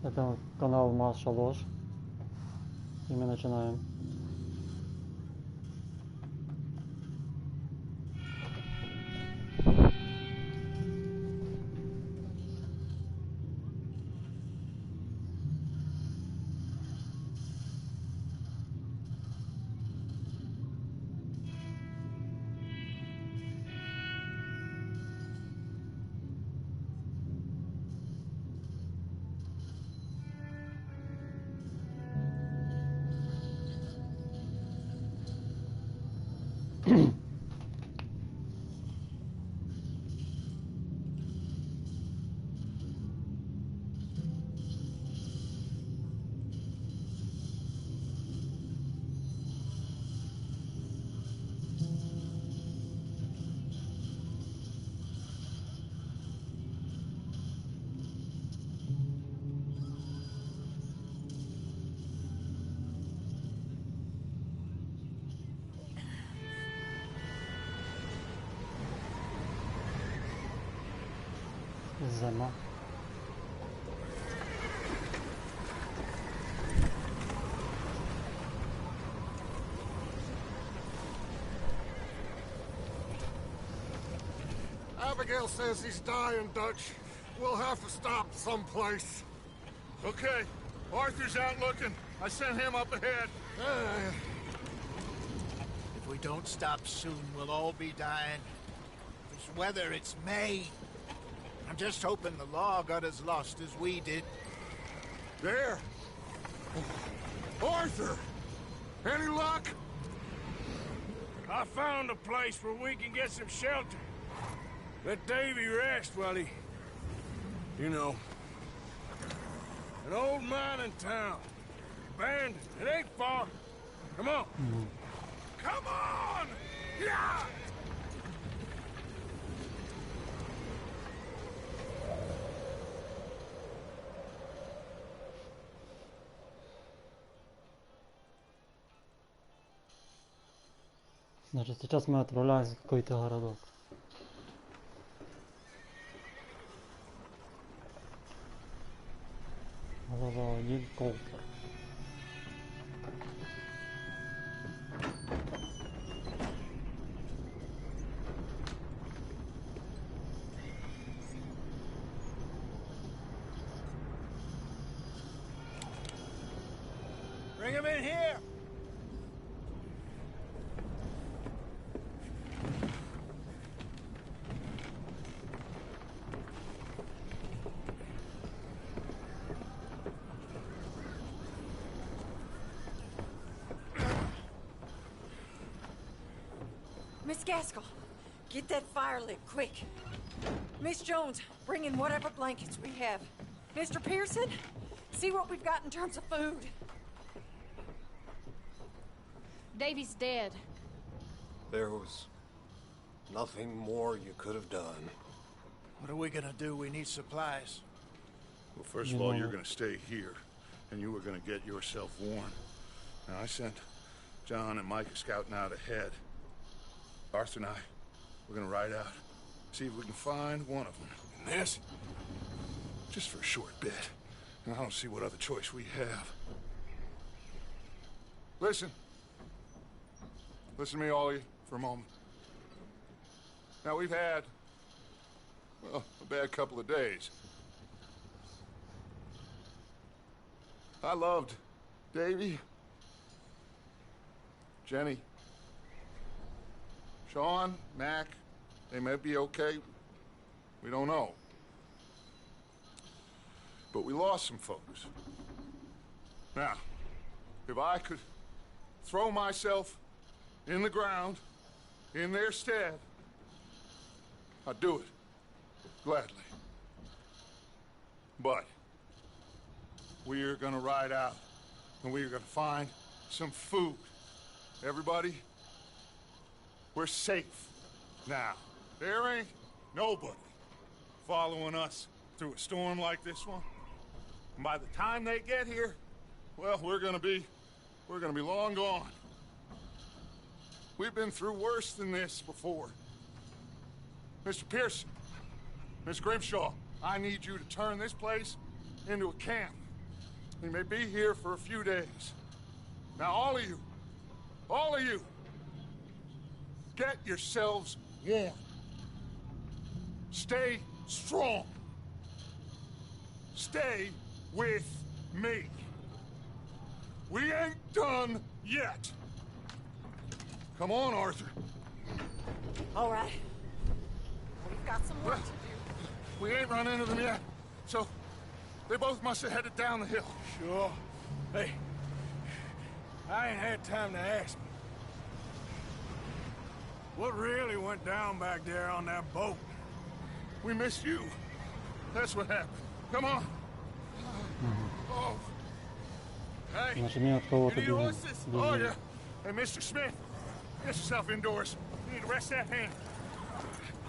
Это канал Маша Ложь. И мы начинаем. Зима. Abigail says he's dying, Dutch. We'll have to stop someplace. Okay. Arthur's out looking. I sent him up ahead. If we don't stop soon, we'll all be dying. This weather, it's May. I'm just hoping the law got as lost as we did. There! Arthur! Any luck? I found a place where we can get some shelter. Let Davy rest while he... You know. An old mining town. Abandoned. It ain't far. Come on. Come on! Yeah! Значит, сейчас мы отправляемся в какой-то городок. Глава 1, Колтер. Bring him in here! Miss Gaskell, get that fire lit, quick. Miss Jones, bring in whatever blankets we have. Mr. Pearson, see what we've got in terms of food. Davy's dead. There was nothing more you could have done. What are we gonna do? We need supplies. Well, first of all, you're gonna stay here, and you were gonna get yourself warm. Now, I sent John and Micah scouting out ahead. Arthur and I, we're gonna ride out, see if we can find one of them. And this, just for a short bit. And I don't see what other choice we have. Listen. Listen to me, all of you, for a moment. Now, we've had, well, a bad couple of days. I loved Davy, Jenny, Sean, Mac. They may be okay. We don't know. But we lost some folks. Now, if I could throw myself in the ground, in their stead, I'd do it. Gladly. But we're gonna ride out, and we're gonna find some food. Everybody, we're safe now. There ain't nobody following us through a storm like this one. And by the time they get here, well, we're gonna be long gone. We've been through worse than this before. Mr. Pearson, Miss Grimshaw, I need you to turn this place into a camp. He may be here for a few days. Now, all of you, get yourselves warm. Stay strong. Stay with me. We ain't done yet. Come on, Arthur. All right. We've got some work to do. We ain't run into them yet, so they both must have headed down the hill. Sure. Hey, I ain't had time to ask. What really went down back there on that boat? We missed you. That's what happened. Come on. Oh. Hey, Значит, мне от кого-то you need horses? бежит. Oh, yeah. Hey, Mr. Smith, get yourself indoors. You need to rest that hand.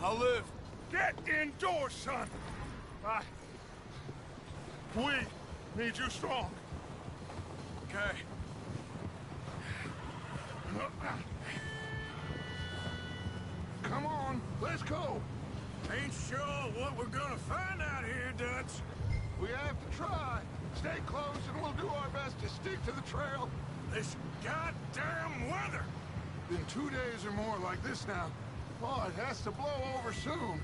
I'll live. Get indoors, son. We need you strong. Okay. Come on, let's go. Ain't sure what we're gonna find out here, Dutch. We have to try. Stay close and we'll do our best to stick to the trail. This goddamn weather. Been 2 days or more like this now. Oh, it has to blow over soon.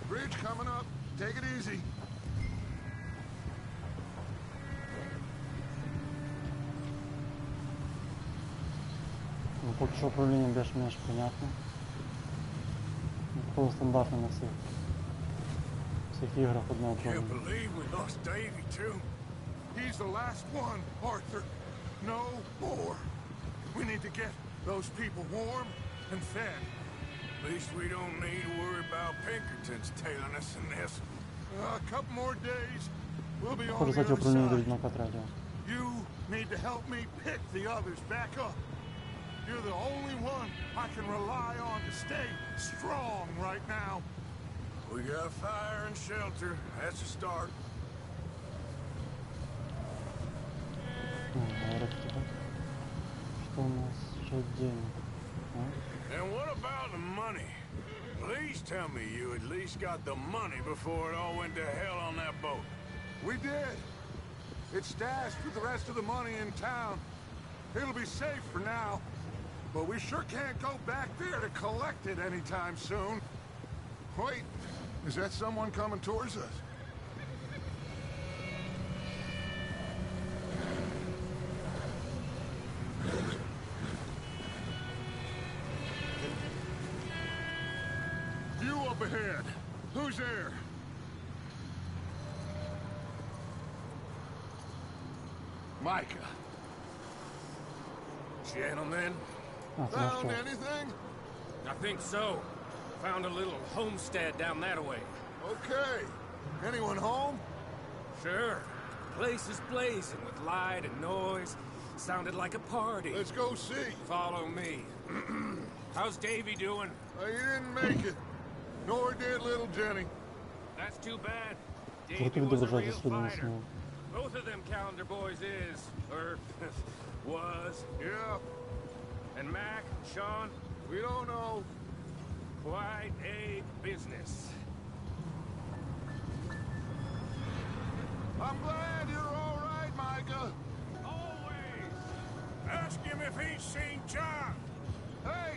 Bridge coming up. Take it easy. Ну, поки що управління більш-менш понятно. Такого стандартно на всіх іграх одного Can't управління. believe we lost Davy, too. He's the last one, Arthur. No more. We need to get those people warm and fed. At least we don't need to worry about Pinkertons tailing us in this. A couple more days. We'll be on Хочу the стати other управління до side. відьмака третього. You need to help me pick the others back up. You're the only one I can rely on to stay strong right now. We got fire and shelter. That's a start. Говорят, что у нас еще денег? А? And what about the money? Please tell me you at least got the money before it all went to hell on that boat. We did. It's stashed with the rest of the money in town. It'll be safe for now. But we sure can't go back there to collect it anytime soon. Wait, is that someone coming towards us? You up ahead. Who's there? Micah. Gentlemen, А, ты Found нашел. anything? I think so. Found a little homestead down that way. Okay. Anyone home? Sure. Place is blazing with light and noise. Sounded like a party. Let's go see. Follow me. How's Davy doing? He didn't make it. Nor did little Jenny. That's too bad. Круто Davy was a відображати real судно fighter. снова. Both of them calendar boys is, or was. Yeah, And Mac, Sean, we don't know. quite a business. I'm glad you're all right, Micah. Always. Ask him if he's seen John. Hey,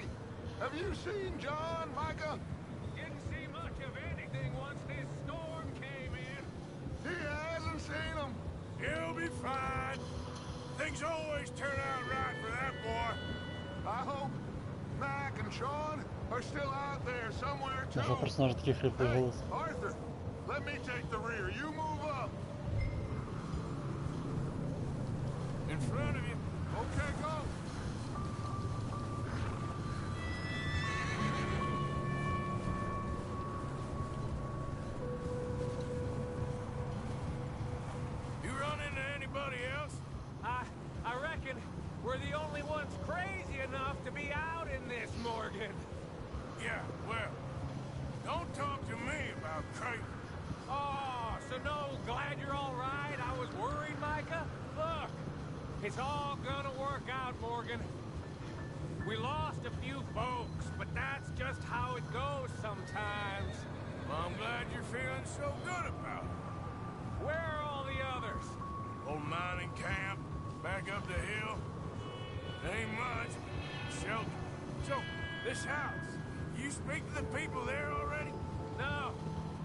have you seen John, Micah? Didn't see much of anything once this storm came in. He hasn't seen him. He'll be fine. Things always turn out right for that boy. I hope Mac and Sean are still out there somewhere Уже too. персонаж такий хриплый Hey, голос. Arthur, let me take the rear. You move up. In front of you. Okay, go. You run into anybody else? I reckon we're the only ones crazy enough to be out in this, Morgan. Yeah, well, don't talk to me about Creighton. Oh, so no, glad you're all right. I was worried, Micah. It's all gonna work out, Morgan. We lost a few folks, but that's just how it goes sometimes. Well, I'm glad you're feeling so good about it. Where are all the others? Old mining camp, back up the hill. Ain't much, but shelter. So, this house, you speak to the people there already? No.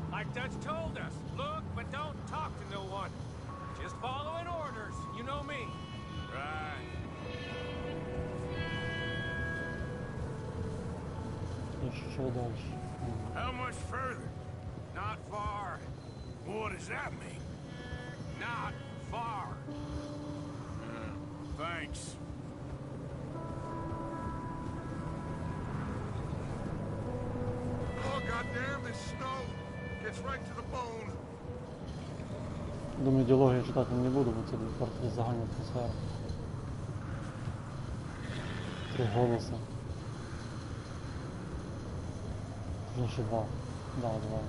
Like Dutch told us, look, but don't talk to no one. Just following orders, you know me. Right. Еще дальше. How much further? Not far. What does that mean? Not far. Thanks. Oh, goddamn, this snow gets right to the bone. Думаю, діалоги читати не буду, бо це портить загальну атмосферу. 3 голоси. Точніше 2. Да, 2.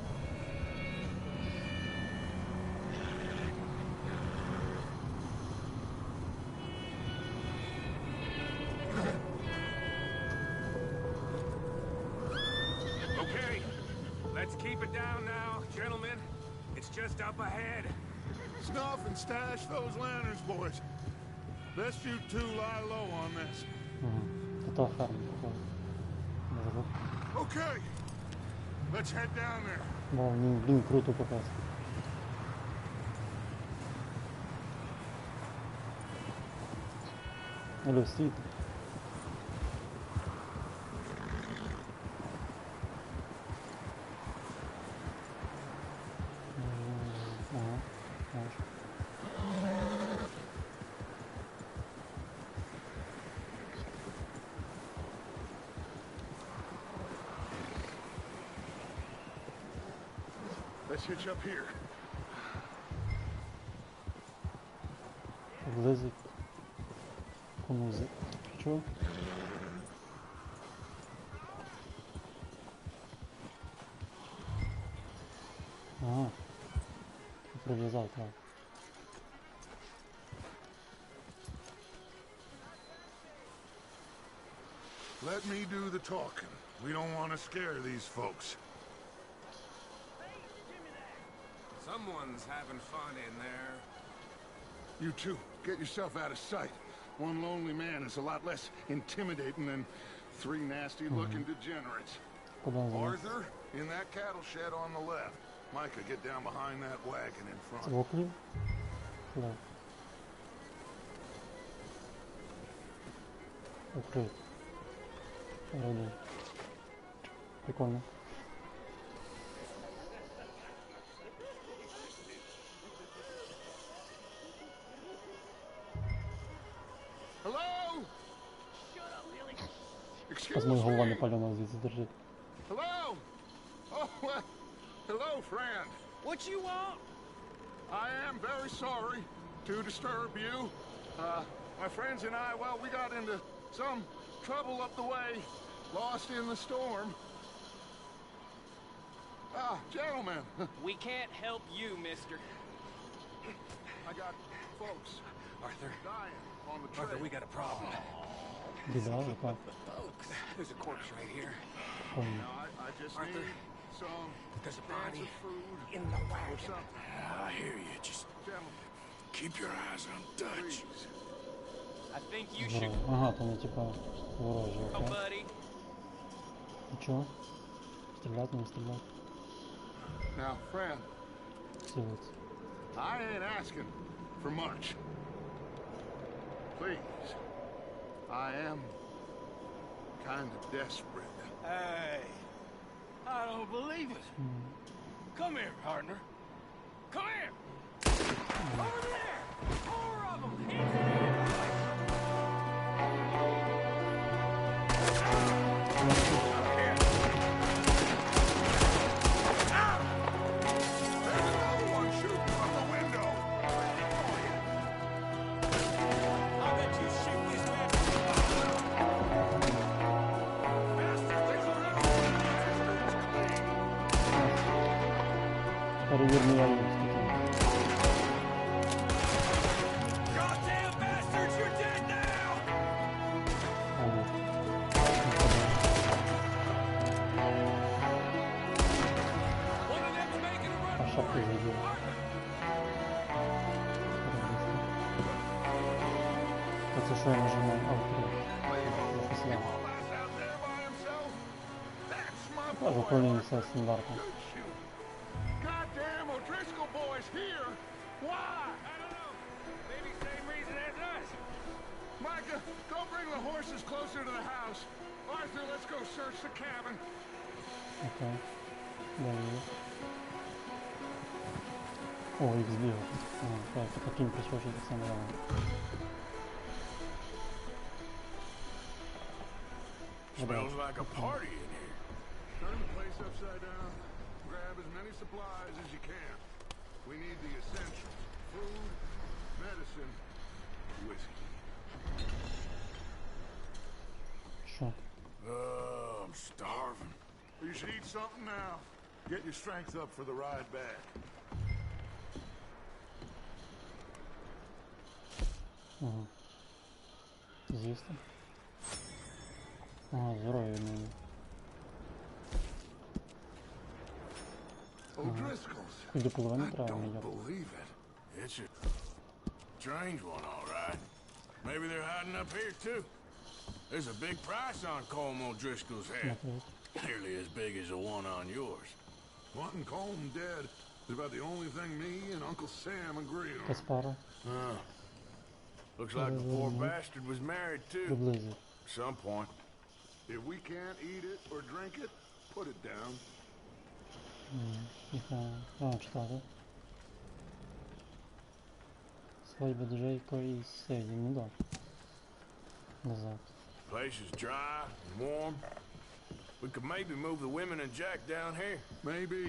Okay, let's keep it down now, gentlemen. It's just up ahead. Snuff and stash those lanterns, boys. Best you two lie low on this. Та ферма, походу. Може бути. Okay, let's head down there. Бо він круто капець. Алло, стійте. Ага, бачу. Let's hitch up here. Влезить. Комузи. Що? Ага. Прив'язав, так. Let me do the talking. We don't want to scare these folks. Someone's having fun in there. You two, get yourself out of sight. One lonely man is a lot less intimidating than 3 nasty-looking degenerates. Куди він? Arthur, in that cattle shed on the left. Micah, get down behind that wagon in З front. окнів? Куди? Укрит. Раді. Прикольно. Hello? Excuse З моєї голова не me? пальона звідси держить. Hello? Oh, well, hello, friend. What you want? I am very sorry to disturb you. My friends and I, well, we got into some trouble up the way, lost in the storm. Ah, gentlemen, We can't help you, mister. I got folks Arthur, dying on the trail. Arthur, we got a problem. Біда, яка? Folks, there's a corpse right here. Помню. Now, I just Arthur, need some there's a cans body of food in the or wagon. something. I hear you. Just Gentlemen, keep your eyes on Dutch. please. I think you should Ворожі. Ага, то не типа ворожі, go, окей. buddy. Нічого? Стріляти, не стріляти? Now, friend, Цілиться. I ain't asking for much. Please, I am kind of desperate. Hey, I don't believe it. Come here, partner. Come here. Over there! 4 of them! There's another one shooting from the window. I bet you shoot this man. Перевірні реальність. Goddamn bastards, you're Це що я нажимаю Alt-3. Якось я. Тоже управління все стандартно. Goddamn O'Driscoll boys here! Why? I don't know. Maybe same reason as us. Micah, go bring the horses closer to the house. Arthur, let's go search the cabin. Окей. Далі. О, їх збігав. Так, таким прискочить так само рано. Smells like a party in here. Turn the place upside down. Grab as many supplies as you can. We need the essentials. Food, medicine, whiskey. Що? I'm starving. You should eat something now. Get your strength up for the ride back. Ага. З'їсти? Ага, здоров'я від мене. O'Driscoll's. І до половини I треба don't мені. believe it. It's a strange one, all right. Maybe they're hiding up here, too. There's a big price on Colm O'Driscoll's head. Nearly as big as the one on yours. Wanting Colm dead is about the only thing me and Uncle Sam agree on. Каспара. Looks like the poor bastard was married, too. Приблизить. At some point. If we can't eat it or drink it, put it down. Читати. Свадьба Джейко і Сейді, ну да. Назад. Place is dry and warm. We could maybe move the women and Jack down here. Maybe.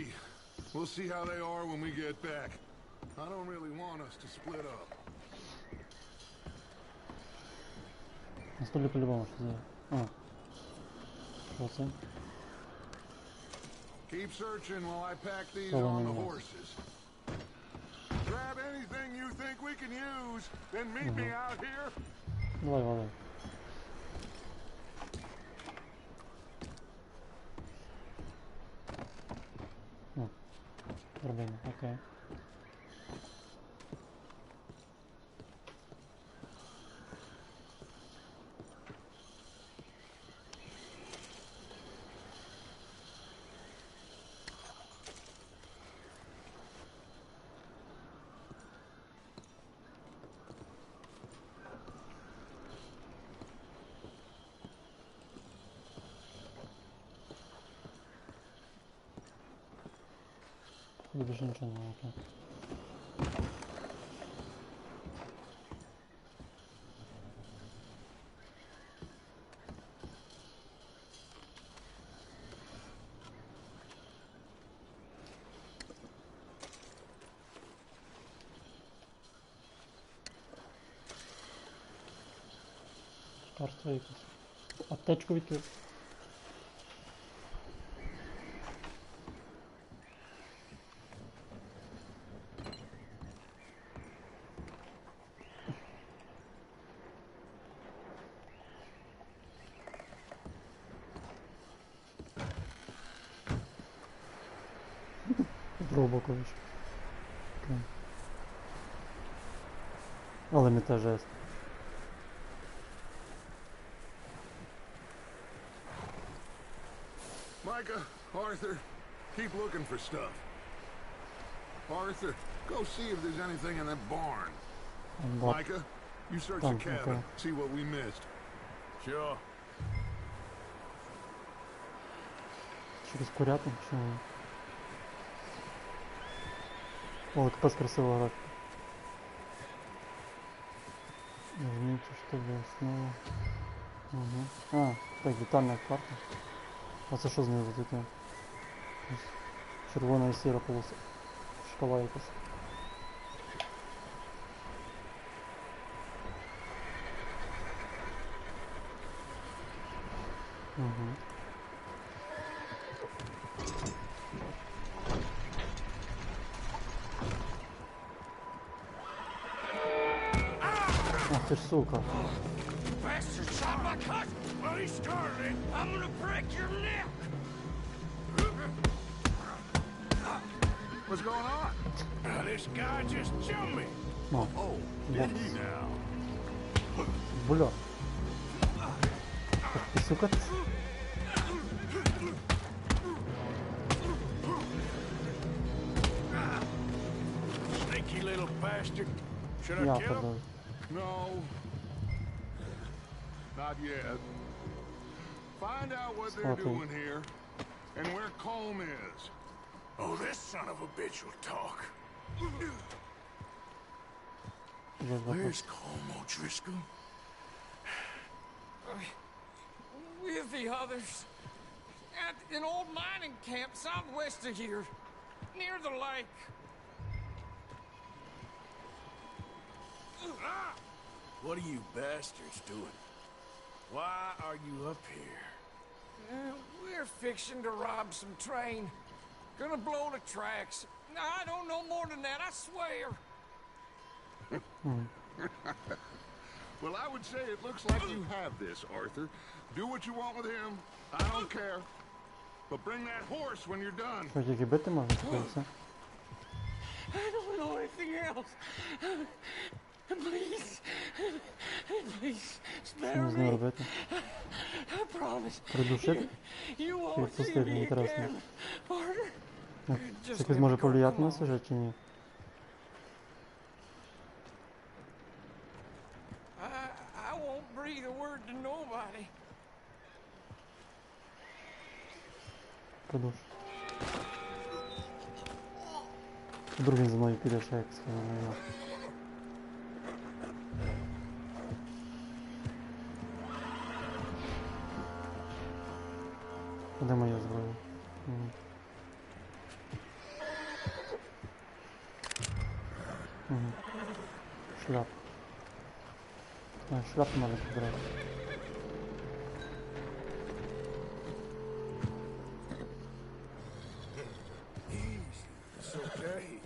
We'll see how they are when we get back. I don't really want us to split up. На столі по-любому щось є. Що це? Keep searching while I pack these Hold on on the a minute. horses. Grab anything you think we can use, then meet me out here. Давай, вали. Драбина, окей. Більше нічого немає, окей. Карство якось. Аптечку відкрив. Дробакович. Але не та жест. Micah, Arthur, keep looking for stuff. Arthur, go see if there's anything in that barn. Micah, you search the cabin, see what we missed. Sure. Через курятник, чи ні? О, якась красива графіка. Нажмите, чтобы снова. Угу. Так, детальная карта. А це що знизу таке? Червона і сіра полоса. Шкала якась. Угу. Ах ти ж сука. Bastard shot my cousin! Well, he started it. I'm gonna break your neck! What's going on? This guy just jumped me. Oh, Oh, yes. did he now? Бля. Так, писюкаться. Sneaky little bastard. Should I Я kill him? продаю. No. Not yet. Find out what they're Смотрим. doing here and where Colm is. Oh, this son of a bitch will talk. Where's Colm O'Driscoll? With the others. At an old mining camp southwest of here. Near the lake. What are you bastards doing? Why are you up here? We're fixing to rob some train. Gonna blow the tracks. I don't know more than that, I swear. Well, I would say it looks like you have this, Arthur. Do what you want with him. I don't care. But bring that horse when you're done. Що, тільки бити можна тепер все? I don't know anything else. Please. Please, Що spare мені з ним me. робити? I promise. Придушити? You Чи won't see відпустити, me мені інтересно. again. Arthur? Ну, Just це let якось me може go, повлияти come на on. сюжет чи ні? I won't breathe a word to nobody. Придуш. Вдруг він за мною піде ще як сказав моя. Де моя зброя? Угу. Угу. Шляп. А, шляп надо підбирати. It's okay.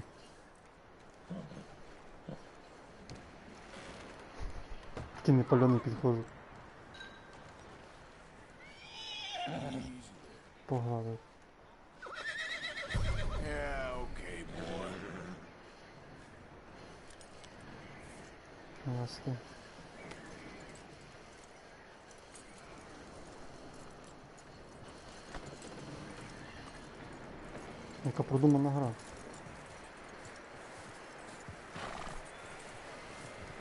Такий непальоний підходить. Погладив. Yeah, okay, boy. Ясно. Яка продумана гра.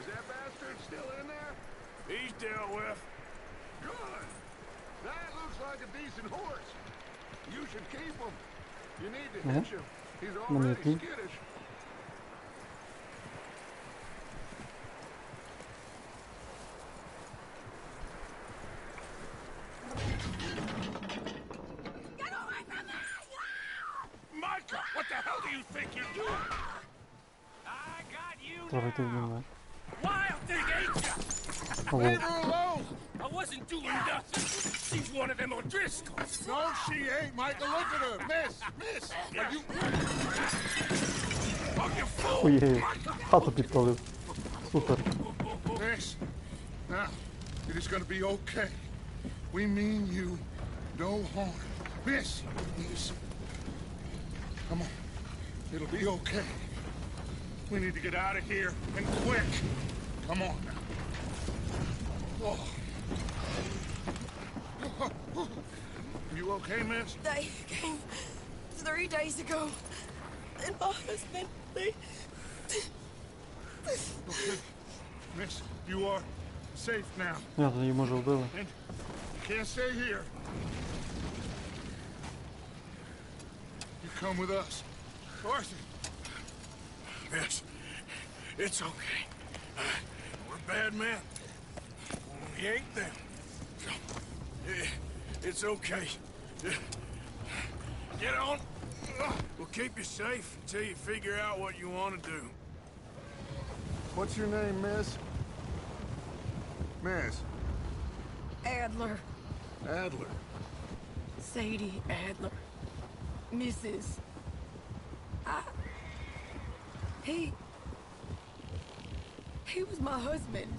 Is that bastard still in there? He's dealt with. Good. That looks like a decent horse. You should keep him. You need to hitch him. He's already Манеки. skittish. Micah, what the hell do you think you're doing? I got you Трохи ти now. знімає. Wild thing, ain't ya? Ого. Leave her alone. I wasn't doing nothing. She's one of them O'Driscolls. No, she ain't, Michael. Look at her. Miss. Are you... Oh, you fool! Ой, хату підпалив. Супер. Miss. Now, it is going to be okay. We mean you no harm. Miss. Come on. It'll be okay. We need to get out of here, and quick. Come on now. Oh. You okay, miss? They came 3 days ago. And my husband, they... Okay. Miss, you are safe now. Я тоді може вбили. And you can't stay here. You come with us. Arthur. Yes, it's okay. We're bad men. We ain't them. So, it's okay. Get on. We'll keep you safe until you figure out what you want to do. What's your name, miss? Miss. Adler. Adler. Sadie Adler. Mrs. He was my husband.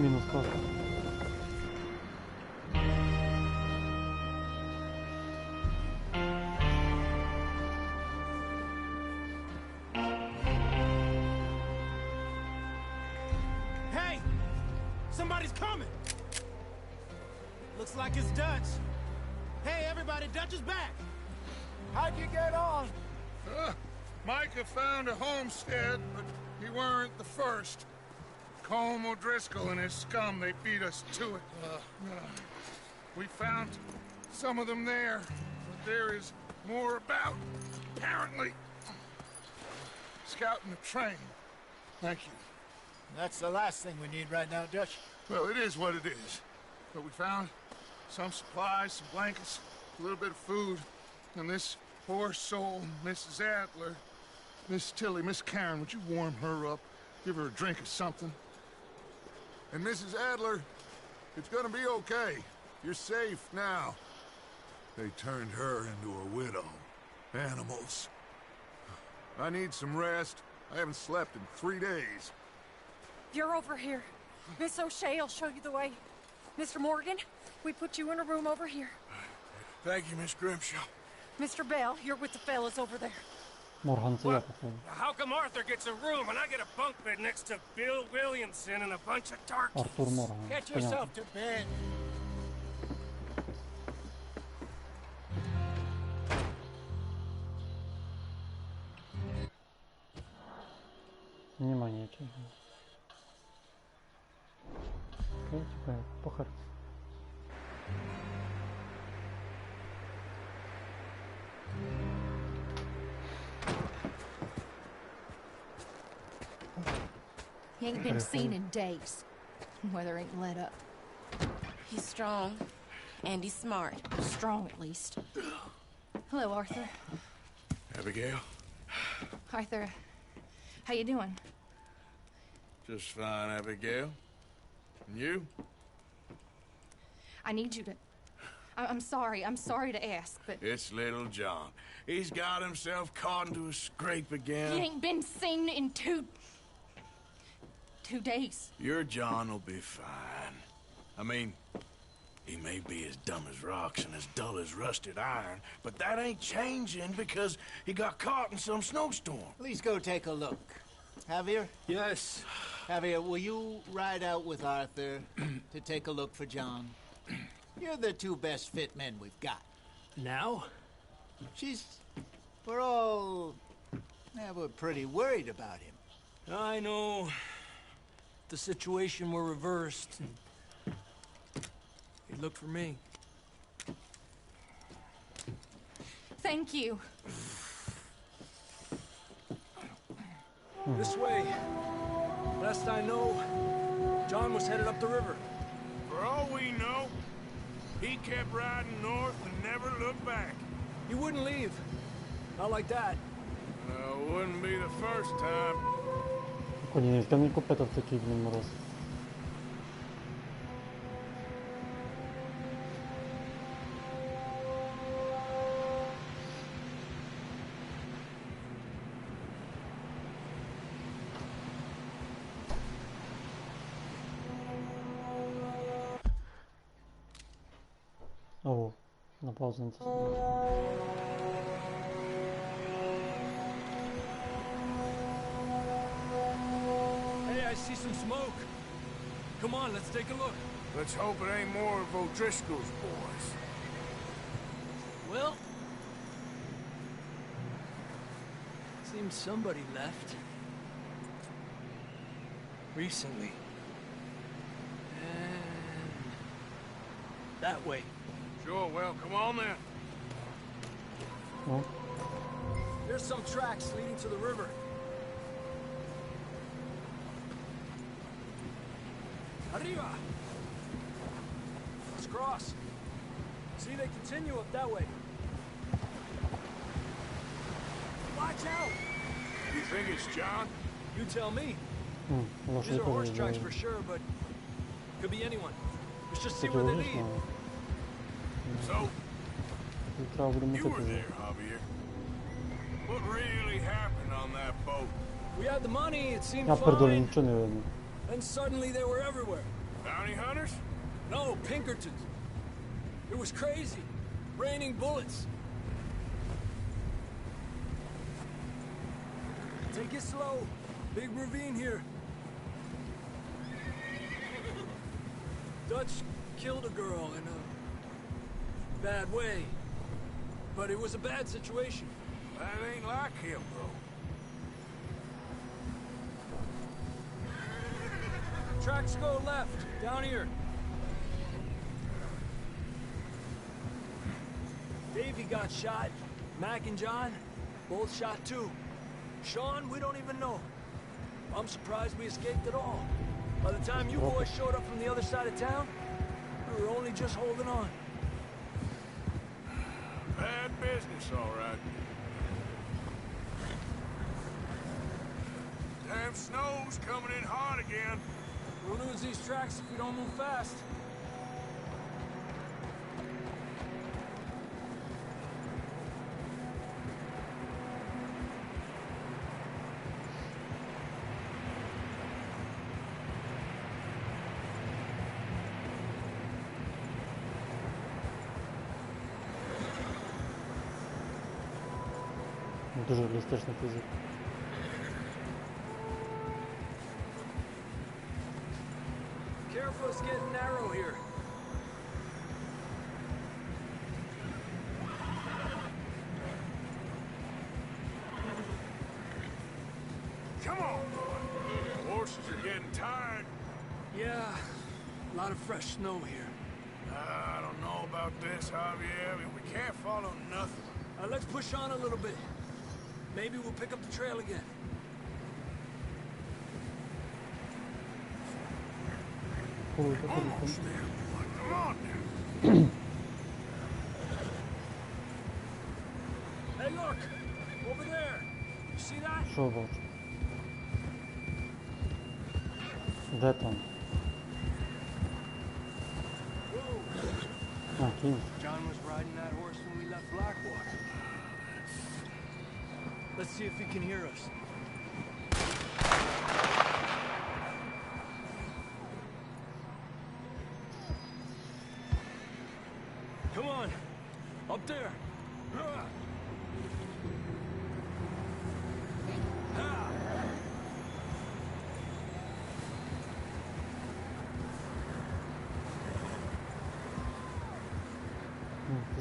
Мінус хата. Looks like it's Dutch. Hey, everybody, Dutch is back. How'd you get on? Micah found a homestead, but he weren't the first. Colm O'Driscoll and his scum, they beat us to it. We found some of them there, but there is more about, apparently. Scouting the train. Thank you. That's the last thing we need right now, Dutch. Well, it is what it is. But we found some supplies, some blankets, a little bit of food, and this poor soul, Mrs. Adler, Miss Tilly, Miss Karen, would you warm her up? Give her a drink or something? And Mrs. Adler, it's gonna be okay. You're safe now. They turned her into a widow. Animals. I need some rest. I haven't slept in 3 days. You're over here. Miss O'Shea will show you the way. Mr. Morgan, we put you in a room over here. Thank you, Miss Grimshaw. Mr. Bell, you're with the fellas over there. Morhan'ı yapalım. How come Arthur gets a room and I get a bunk bed next to Bill Williamson and a bunch of darkies? Arthur Morhan. Get yourself to bed. Внимание, честно. Типа, похер. He ain't been seen in days. Weather ain't let up. He's strong, and he's smart. Strong, at least. Hello, Arthur. Abigail? Arthur, how you doing? Just fine, Abigail. And you? I need you to... I'm sorry to ask, but... It's little John. He's got himself caught into a scrape again. He ain't been seen in two days. Your John will be fine. I mean, he may be as dumb as rocks and as dull as rusted iron, but that ain't changing because he got caught in some snowstorm. Please go take a look. Javier? Yes. Javier, will you ride out with Arthur to take a look for John? You're the two best fit men we've got. Now? We're pretty worried about him. I know. The situation were reversed. He looked for me. Thank you. This way. Last I know, John was headed up the river. For all we know, he kept riding north and never looked back. He wouldn't leave. Not like that. Wouldn't be the first time. Ако не изгъни купета в такива дни мороз. О, на паузницата. I see some smoke. Come on, let's take a look. Let's hope it ain't more of O'Driscoll's boys. Well, seems somebody left. Recently. And that way. Sure, well, come on then. Oh. There's some tracks leading to the river. Arriba! Let's cross. See, they continue up that way. Watch out! You think it's John? You tell me. Лошади These are horse тоже tracks for делают. sure, but could be anyone. Let's just see Ты where they видишь, lead. So, трябва да you were there, Javier. What really happened on that boat? We had the money, it seemed Я пердолю, fine. ничего не видно. Then suddenly they were everywhere. Bounty hunters? No, Pinkertons. It was crazy. Raining bullets. Take it slow. Big ravine here. Dutch killed a girl and bad way. But it was a bad situation. That ain't like him, though. Tracks go left, down here. Davey got shot. Mac and John, both shot too. Sean, we don't even know. I'm surprised we escaped at all. By the time you boys showed up from the other side of town, we were only just holding on. Bad business, all right. Damn snow's coming in hard again. We'll lose these tracks if we don't move fast. Дуже блісточний фізик. Careful, it's getting narrow here. Come on, boy. The horses are getting tired. Yeah, a lot of fresh snow here. I don't know about this, Javier. We can't follow nothing. Let's push on a little bit. Maybe we'll pick up the trail again. Almost there, boy. Come on now. Hey, look! Over there! You see that? Що бачу? Де там? А, кінь. John was riding that horse when we left Blackwater. Let's see if he can hear us. Come on! Up there!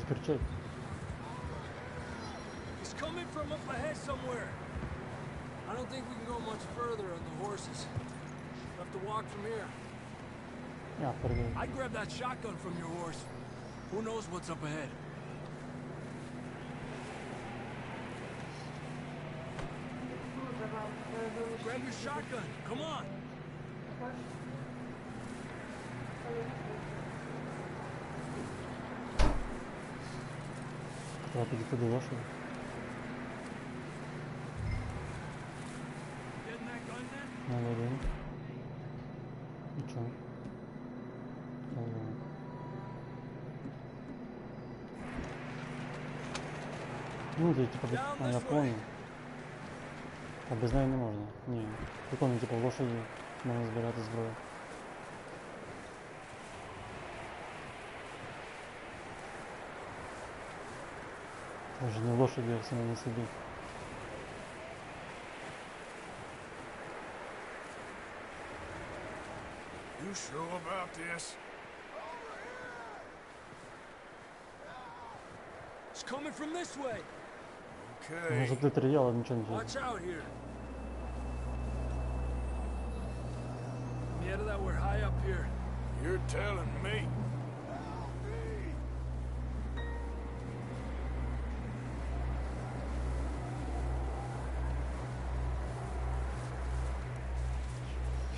Скорчай. He's coming from up ahead somewhere. I don't think we can go much further on the horses. We'll have to walk from here. Я передаю. I'd grab that shotgun from your horse. Who knows what's up ahead? Grab your shotgun. Come on. Треба підійти до лошаді. Getting that gun then? Надо один. Нічого. Ну, ти типа, а я понял. А без неї не можна. Ні. Прикольно, типа, в лошаді можна збирати зброю. Може не в лошаді, а в самому собі. You sure about this? It's coming from this way. Okay. Може ти тріял, але нічого не чуєш. Watch out here. Yeah, that we're high up here. You're telling me.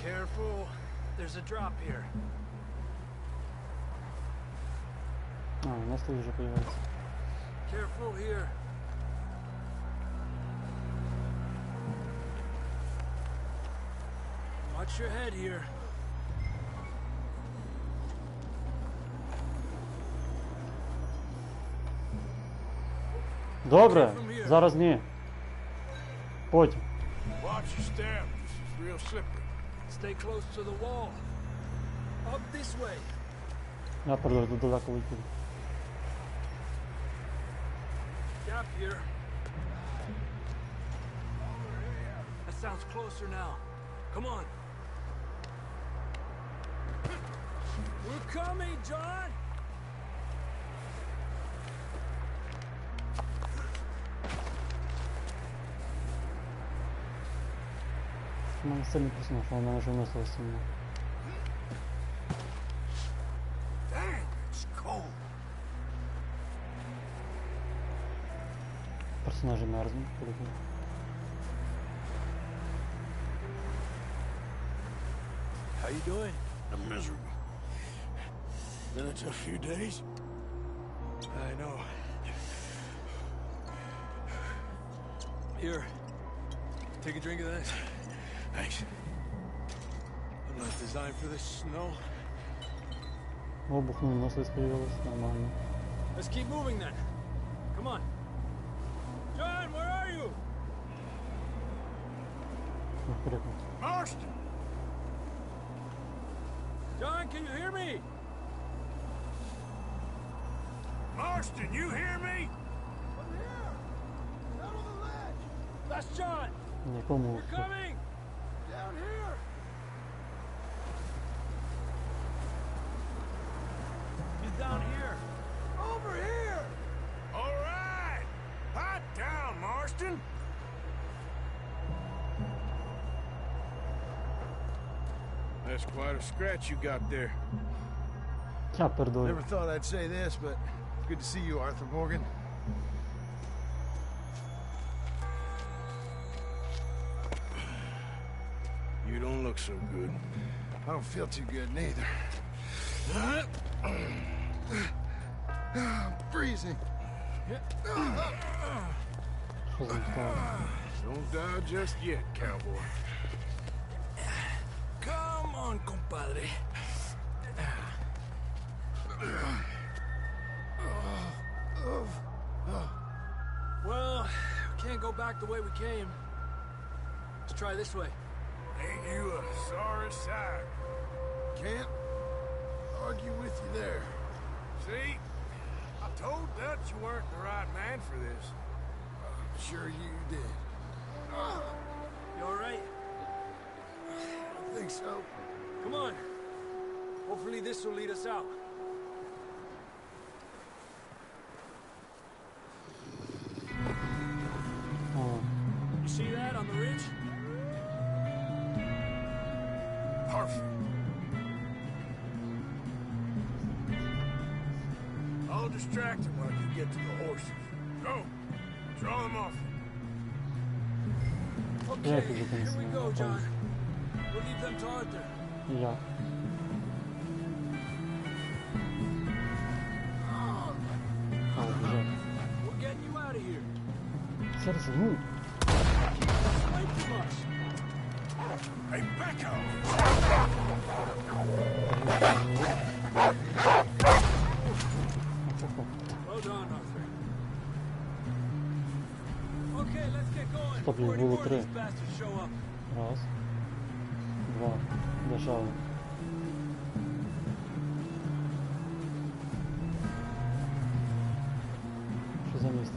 Careful. There's a drop here. А, у нас тут вже появляється. Careful here. Watch your head here. Добре, зараз ні. Потім. Watch your step. This is real slippery. Stay close to the wall. Up this way. Я передаю, тут далеко летів. Gap here. That sounds closer now. Come on. We're coming, John! У мене сильний персонаж, але в мене вже виносило сильно. Dang, it's cold. Персонажі мерзнуть, прикольно. How you doing? I'm miserable. Been a tough few days. I know. Here, take a drink of this. Thanks. I'm not designed for this snow. Обух, ну, виносливість появилась, нормально. Let's keep moving then. Come on. John, where are you? Ну, прикольно. Marston! John, can you hear me? Marston, you hear me? I'm here. Down on the ledge. That's John. Нікому. We're coming. Down here. He's down here. Over here. All right. Pipe down, Marston. That's quite a scratch you got there. Я пердую. Never thought I'd say this, but it's good to see you, Arthur Morgan. You don't look so good. I don't feel too good neither. I'm freezing. Що за стало? Don't die just yet, cowboy. Come on, compadre. Well, we can't go back the way we came. Let's try this way. Ain't you a sorry sight? Can't argue with you there. See? I told Dutch you weren't the right man for this. I'm sure you did. You all right? I don't think so. Come on. Hopefully this will lead us out. О, You see that on the ridge? Perfect. I'll distract him while you get to the horses. Go. Draw them off. Okay, you can here we see, go, okay. John. We'll leave them to Arthur. і я. А, вже. We're getting you out of here. Серце, ну. Wait too much. Hey, back off! Well done, Arthur. Okay, let's get going Стоп, before їх any було more of 3. these bastards show up. Раз. Два. Держали. Що за місце?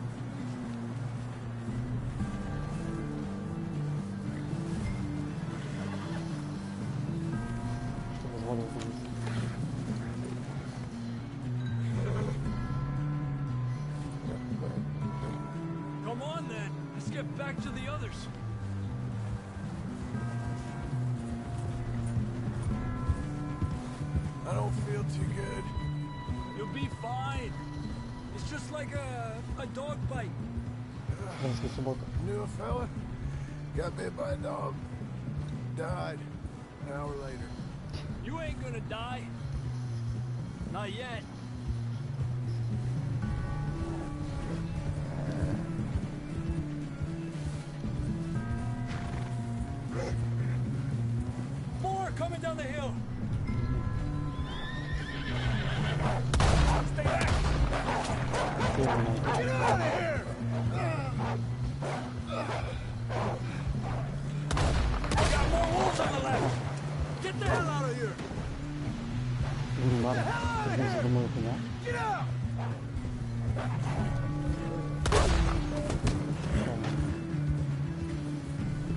Що дозволило тобі? Come on, then. Let's get back to the others. I don't feel too good. You'll be fine. It's just like a dog bite. Кримська субота. Knew a fella, got bit by a dog, died an hour later. You ain't gonna die. Not yet. More coming down the hill. Stay back. Get out of here! We got more wolves on the left. Get the hell out of here. Блін, ладно. Один за домою коня. Get out.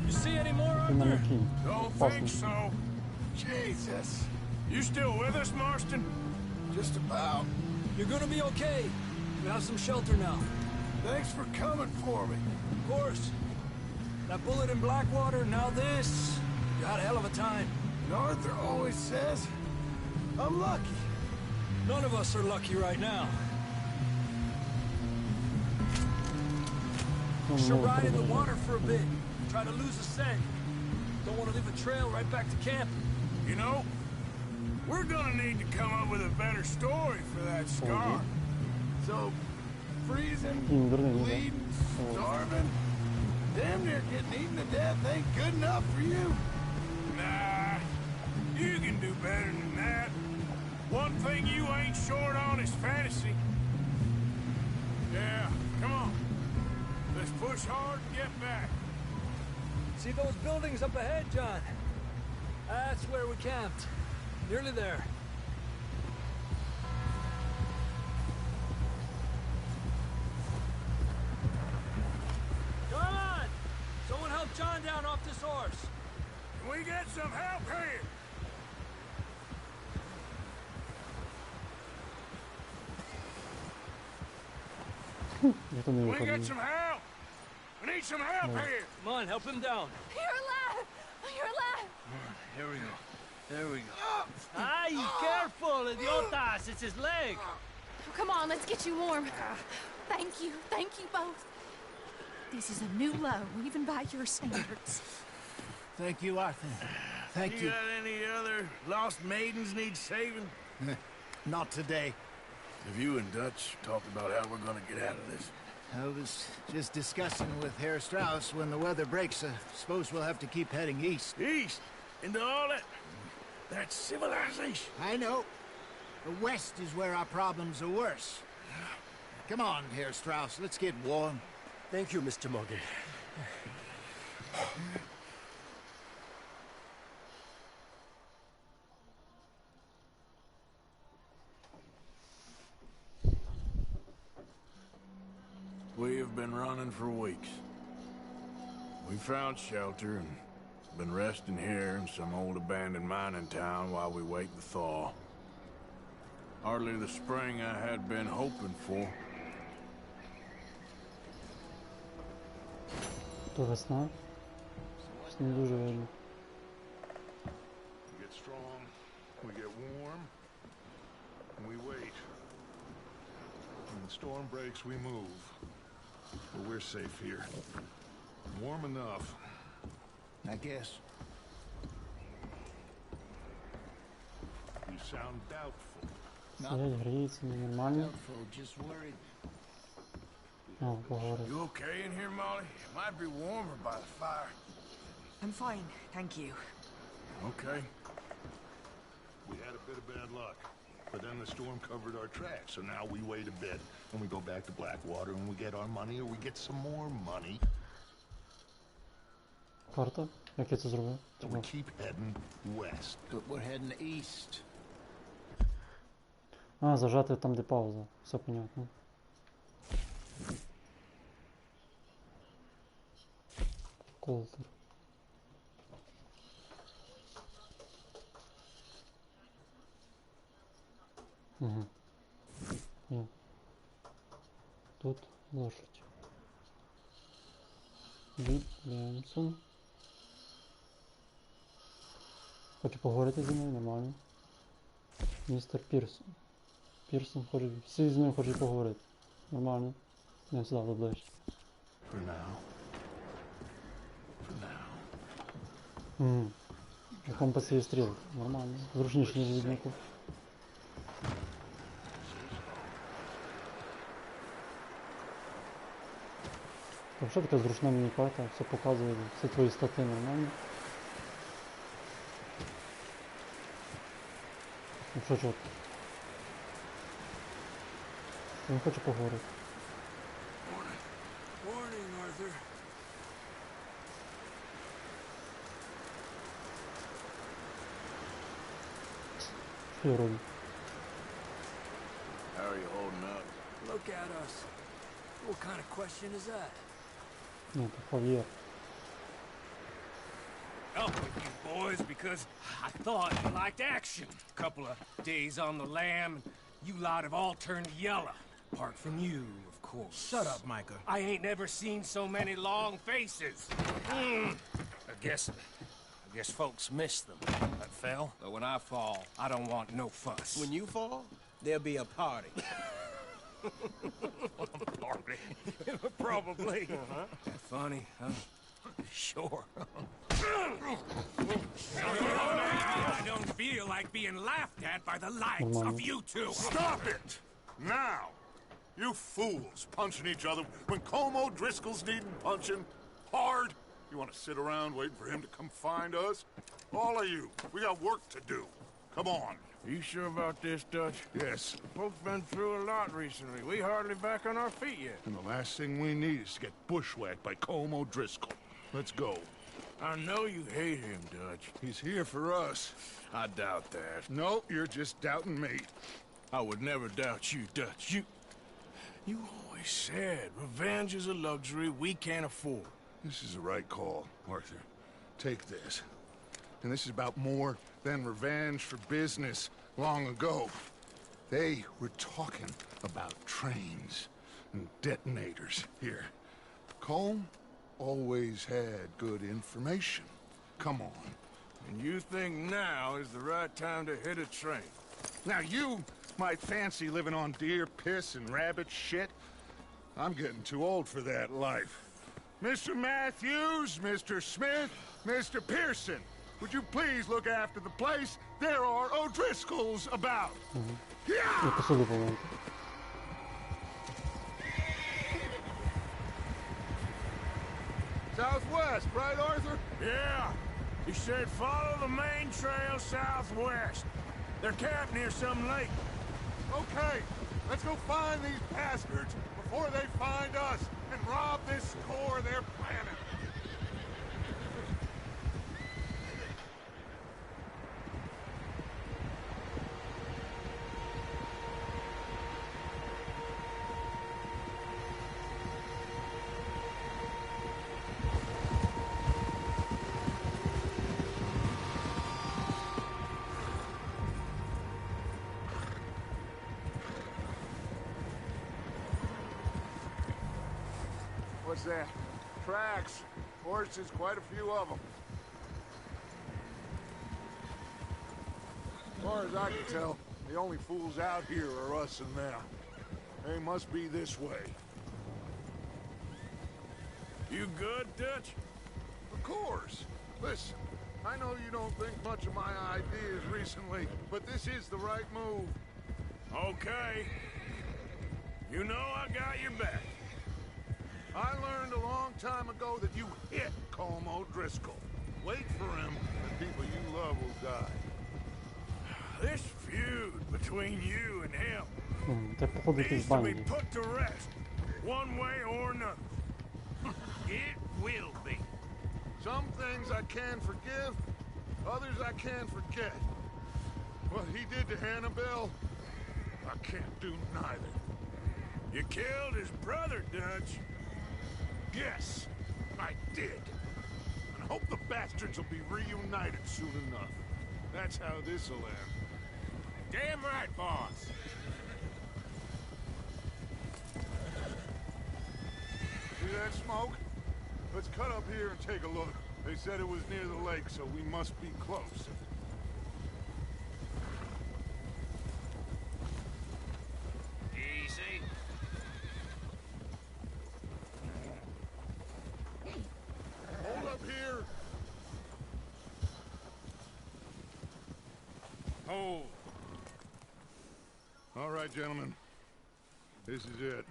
You see any more, Ти мене Arthur? кінь. Don't Опасно. think so. Jesus, You still with us, Marston? just about. You're gonna be okay. You have some shelter now. Thanks for coming for me. Of course. That bullet in Blackwater, now this. You had a hell of a time. And Arthur always says, I'm lucky. None of us are lucky right now. We should ride in the water for a bit. Try to lose the scent. Don't want to leave a trail right back to camp. You know, we're gonna need to come up with a better story for that scar. So, freezing, bleeding, starving, damn near getting eaten to death ain't good enough for you. Nah, you can do better than that. One thing you ain't short on is fantasy. Yeah, come on. Let's push hard and get back. See those buildings up ahead, John? That's where we camped. Nearly there. Come on! Someone help John down off this horse. Can we get some help here? Can we get some help? We need some help here. Come on, help him down. You're alive! You're alive! Here we go. There we go. Ay, careful, idiotas! It's his leg. Oh, come on, let's get you warm. Thank you both. This is a new low, even by your standards. Thank you, Arthur. Thank you. Got any other lost maidens need saving? Not today. Have you and Dutch talked about how we're gonna get out of this? I was just discussing with Herr Strauss when the weather breaks. I suppose we'll have to keep heading east. East? Into all that... That's civilization. I know. The west is where our problems are worse. Come on, Herr Strauss, let's get warm. Thank you, Mr. Morgan. We have been running for weeks. We found shelter and been resting here in some old abandoned mining town while we wait the thaw. Hardly the spring I had been hoping for. То весна. Не дуже видно. We get strong, we get warm, and we wait. When the storm breaks, we move. But we're safe here. Warm enough. I guess. You sound doubtful. Стоять, гріється, нормально. Doubtful, just worried. О, поговорив. You okay in here, Molly? It might be warmer by the fire. I'm fine, thank you. Okay. We had a bit of bad luck. But then the storm covered our tracks, so now we wait a bit, and we go back to Blackwater, and we get our money, or we get some more money. Карта? Як я це зробив? And we keep heading west. But we're heading east. А, зажати там, де пауза. Все понятно. Колтер. Угу. Є. Тут лошадь. Від'ємсон. Хоче поговорити зі мною, нормально. Містер Пірсон. Пірсон хоче... Всі з ним хочуть поговорити. Нормально. Я сюди доближче. For now. For now. Угу. Компас є стріл. Нормально. Зручніше, ніж віднику. Вообще така зручна міні-карта, все показує, всі твої стати нормально. Ну що чого? Він хоче поговорити. Morning, Arthur. Що я роблю? How are you holding up? Look at us. What kind of question is that? Ні, то Хав'єр. Up with you boys because I thought you liked action. Couple of days on the lam, and you lot have all turned yellow. Apart from you, of course. Shut up, Micah. I ain't never seen so many long faces. I Guess folks miss them. That fell. But when I fall, I don't want no fuss. When you fall, there'll be a party. Party? Probably. Funny, huh? Sure. I don't feel like being laughed at by the likes of you two. Stop it! Now! You fools punching each other when Como Driscoll's needing punching hard. You want to sit around waiting for him to come find us? All of you, we got work to do. Come on. Are you sure about this, Dutch? Yes. Folks been through a lot recently. We hardly back on our feet yet. And the last thing we need is to get bushwhacked by Como Driscoll. Let's go. I know you hate him, Dutch. He's here for us. I doubt that. No, you're just doubting me. I would never doubt you, Dutch. You always said revenge is a luxury we can't afford. This is the right call, Arthur. Take this. And this is about more than revenge for business long ago. They were talking about trains and detonators here. Colm always had good information. Come on. And you think now is the right time to hit a train? Now you might fancy living on deer piss and rabbit shit. I'm getting too old for that life. Mr. Matthews, Mr. Smith, Mr. Pearson, would you please look after the place? There are O'Driscolls about. Yeah! Southwest, right, Arthur? Yeah. He said follow the main trail southwest. They're camped near some lake. Okay, let's go find these bastards before they find us and rob this core they're planning. What's that? Tracks. Horses, quite a few of them. As far as I can tell, the only fools out here are us and them. They must be this way. You good, Dutch? Of course. Listen, I know you don't think much of my ideas recently, but this is the right move. Okay. You know I got your back. I learned a long time ago that you hit Como Driscoll. Wait for him, and people you love will die. This feud between you and him Te needs to be put to rest, one way or another. It will be. Some things I can forgive, others I can't forget. What he did to Annabelle, I can't do neither. You killed his brother, Dutch. Yes, I did. And I hope the bastards will be reunited soon enough. That's how this'll end. Damn right, boss. See that smoke? Let's cut up here and take a look. They said it was near the lake, so we must be close. Easy. Hold up here. Hold. All right, gentlemen. This is it.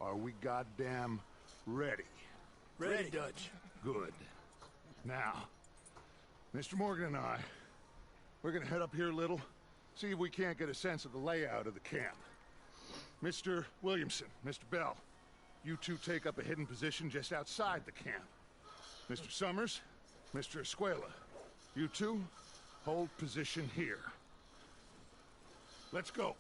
Are we goddamn ready? Ready, Dutch. Good. Now, Mr. Morgan and I, we're gonna head up here a little, see if we can't get a sense of the layout of the camp. Mr. Williamson, Mr. Bell, you two take up a hidden position just outside the camp. Mr. Summers, Mr. Escuela, you two hold position here. Let's go.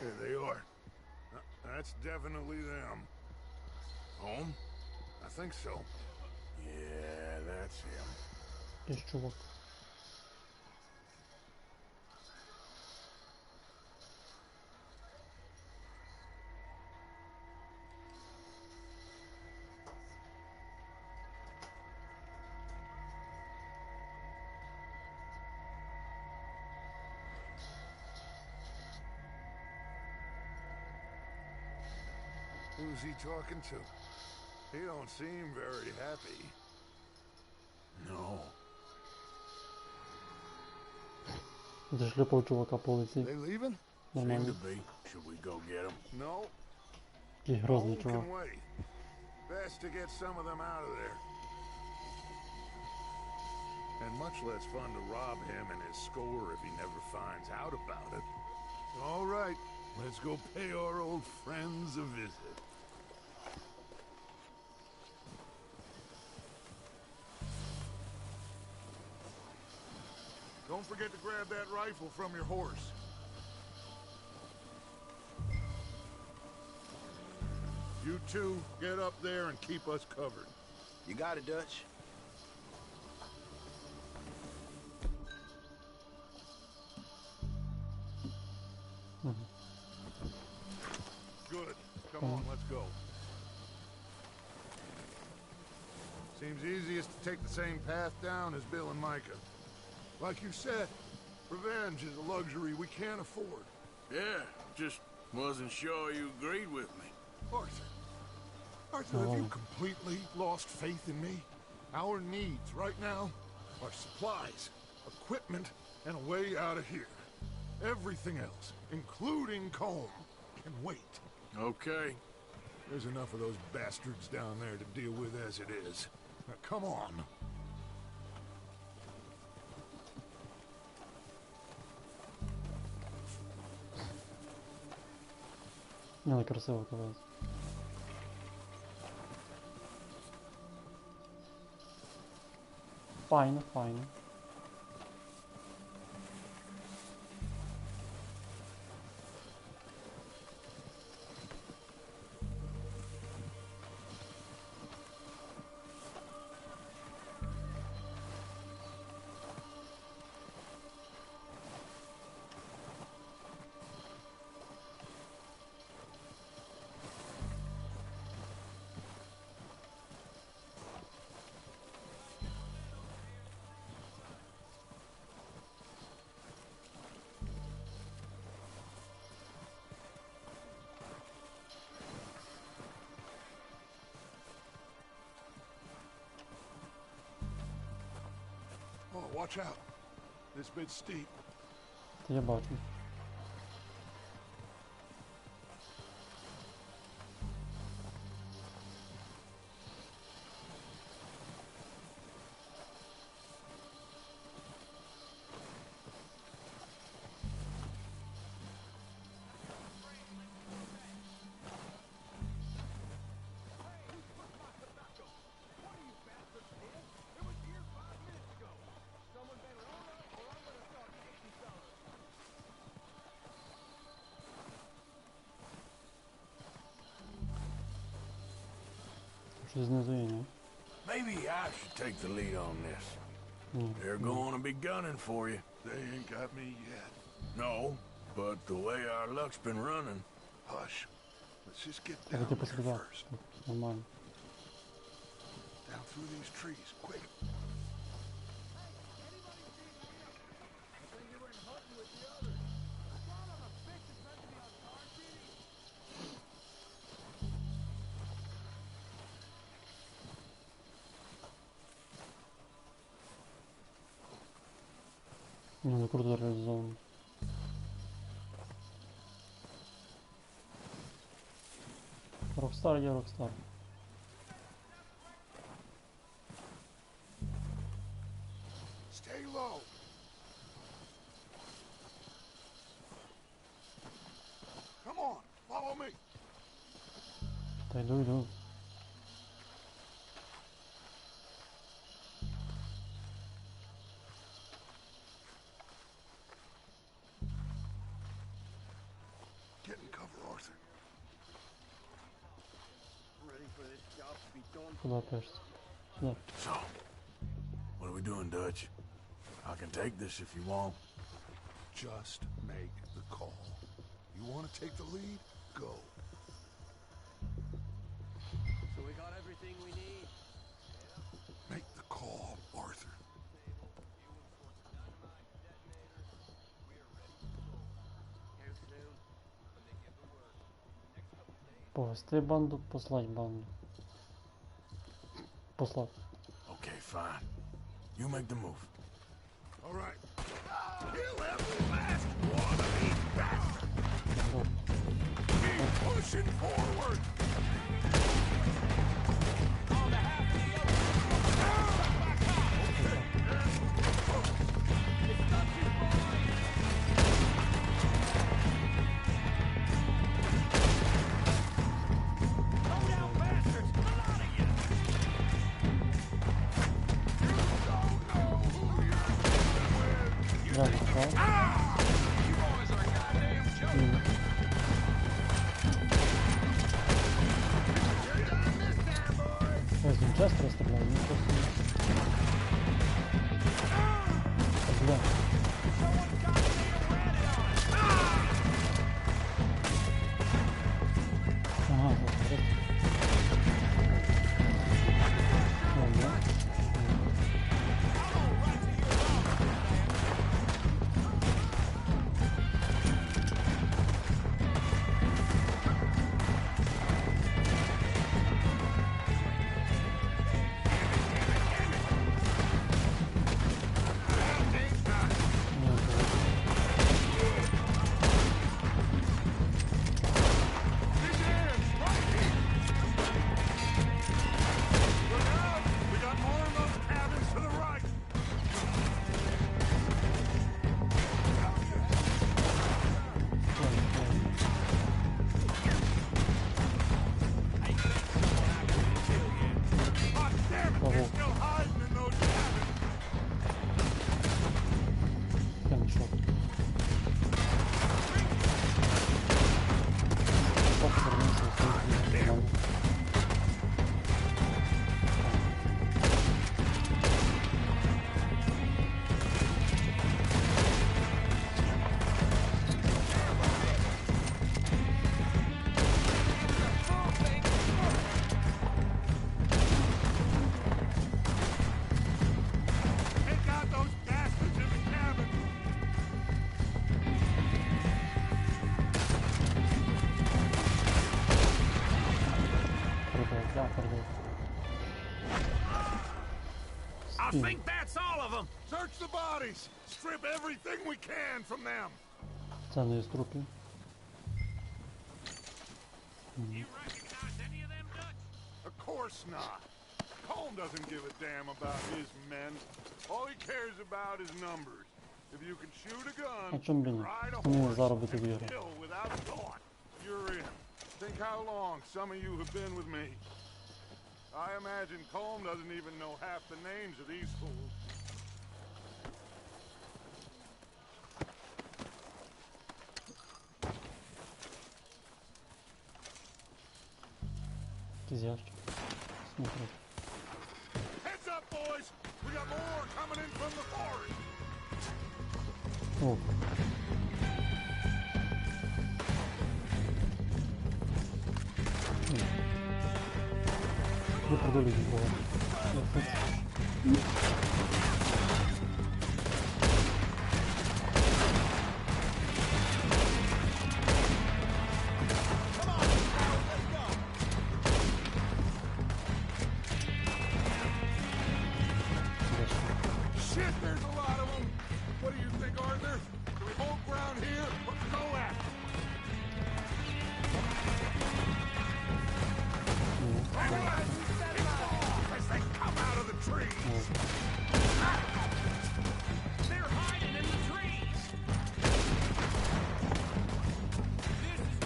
There they are. That's definitely them. Home? I think so. Yeah, that's him. Geç çubuk. Who's he talking to? He don't seem very happy. No. Зашлепав чувака по лиці. They leaving? Seem to Нормально. be. Should we go get him? No. Такий грозний Home чувак. can wait. Best to get some of them out of there. And much less fun to rob him and his score if he never finds out about it. All right, let's go pay our old friends a visit. Don't forget to grab that rifle from your horse. You two, get up there and keep us covered. You got it, Dutch. Good. Come on, let's go. Seems easiest to take the same path down as Bill and Micah. Like you said, revenge is a luxury we can't afford. Yeah, just wasn't sure you agreed with me. Arthur. Arthur, have you completely lost faith in me? Our needs right now are supplies, equipment, and a way out of here. Everything else, including Colm, can wait. Okay. There's enough of those bastards down there to deal with as it is. Now, come on. Але красиво казалось. Файно, файно. Oh, watch out. This bit's steep. Та я бачу. Щось знизу є, ні? Maybe I should take the lead on this. Ні. They're going to be gunning for you. They ain't got me yet. No, but the way our luck's been running. Hush. Let's just get Так, down ти there постріляв. first. Нормально. Down through these trees, quick. Ну, круто реалізовано. Рокстар є Рокстар. Stay low. Come on, follow me. Та йду, йду. Get Куда пешься? Сюда. So, what are we doing, Dutch? I can take this if you want. Just make the call. You want to take the lead? Go. So we got everything we need. Make the call, Arthur. Повести банду, послать банду. Послать. Okay, fine. You make the move. All right. Kill every last one of these bastards. Keep pushing forward. Часть расстрелял, не просто бля. Ага, вот, I think that's all of them. Search the bodies. Strip everything we can from them. Ценные трупы. You recognize any of them, Dutch? Of course not. Colm doesn't give a damn about his men. All he cares about is numbers. If you can shoot a gun, ride a horse, and kill without thought, you're in. Think how long some of you have been with me. I imagine Colm doesn't even know half the names of these fools. Heads up, boys! We got more coming in from the forest. Oh. Не продолжить его. Shit, there's a lot of them. What do you think, Arthur? Do we hold ground here or go after them? As they come out of the trees. They're hiding in the trees. This is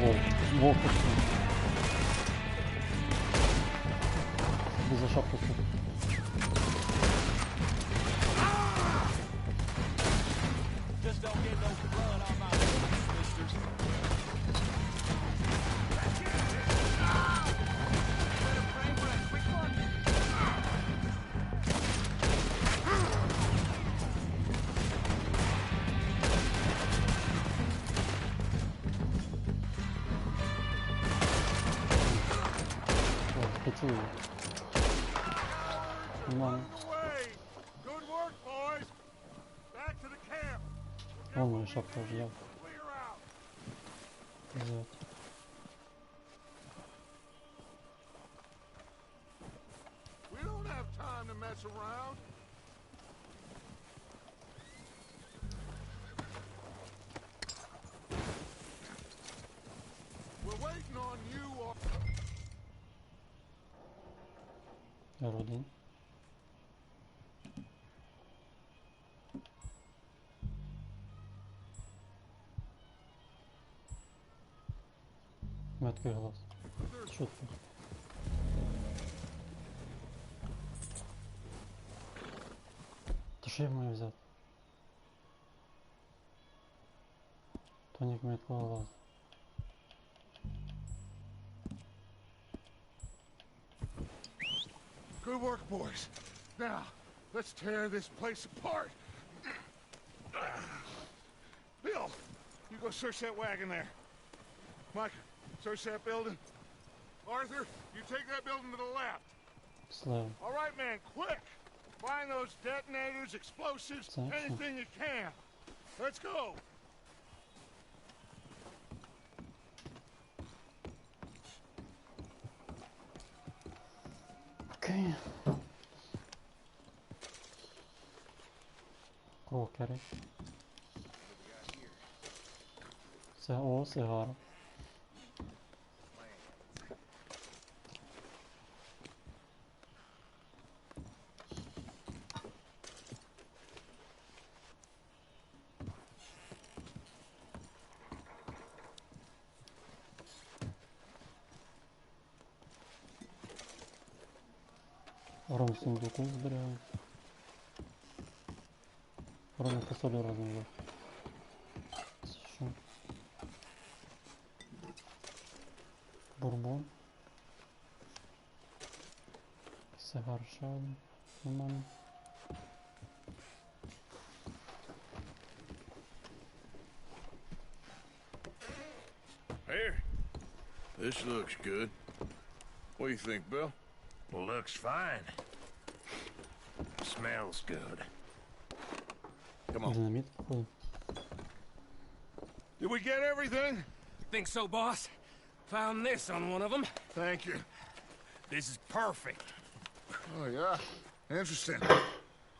where Волк. Без шапки. прицілює. Нормально. Good work, boys. Back to the camp. Вон моя шапка вже я. Взять. We don't have time to mess around. We're waiting on you. R1. Меткий глаз. Шутка. Та що я маю взяти? Тонік меткого глазу. Good work, boys. Now, let's tear this place apart. Bill, you go search that wagon there. Mike, search that building. Arthur, you take that building to the left. Слава. All right, man, quick. Find those detonators, explosives, anything you can. Let's go. Окей. Крокери. Це сигара. Ром в сундуку зберігають. Ром по солі разом взяв. Це що? Бурбон. Сигар ще один. Нормально. Here. This looks good. What do you think, Bill? Looks fine. Smells good. Come on. Динаміт, походу. Did we get everything? Think so, boss? Found this on one of them. Thank you. This is perfect. Oh, yeah? Interesting.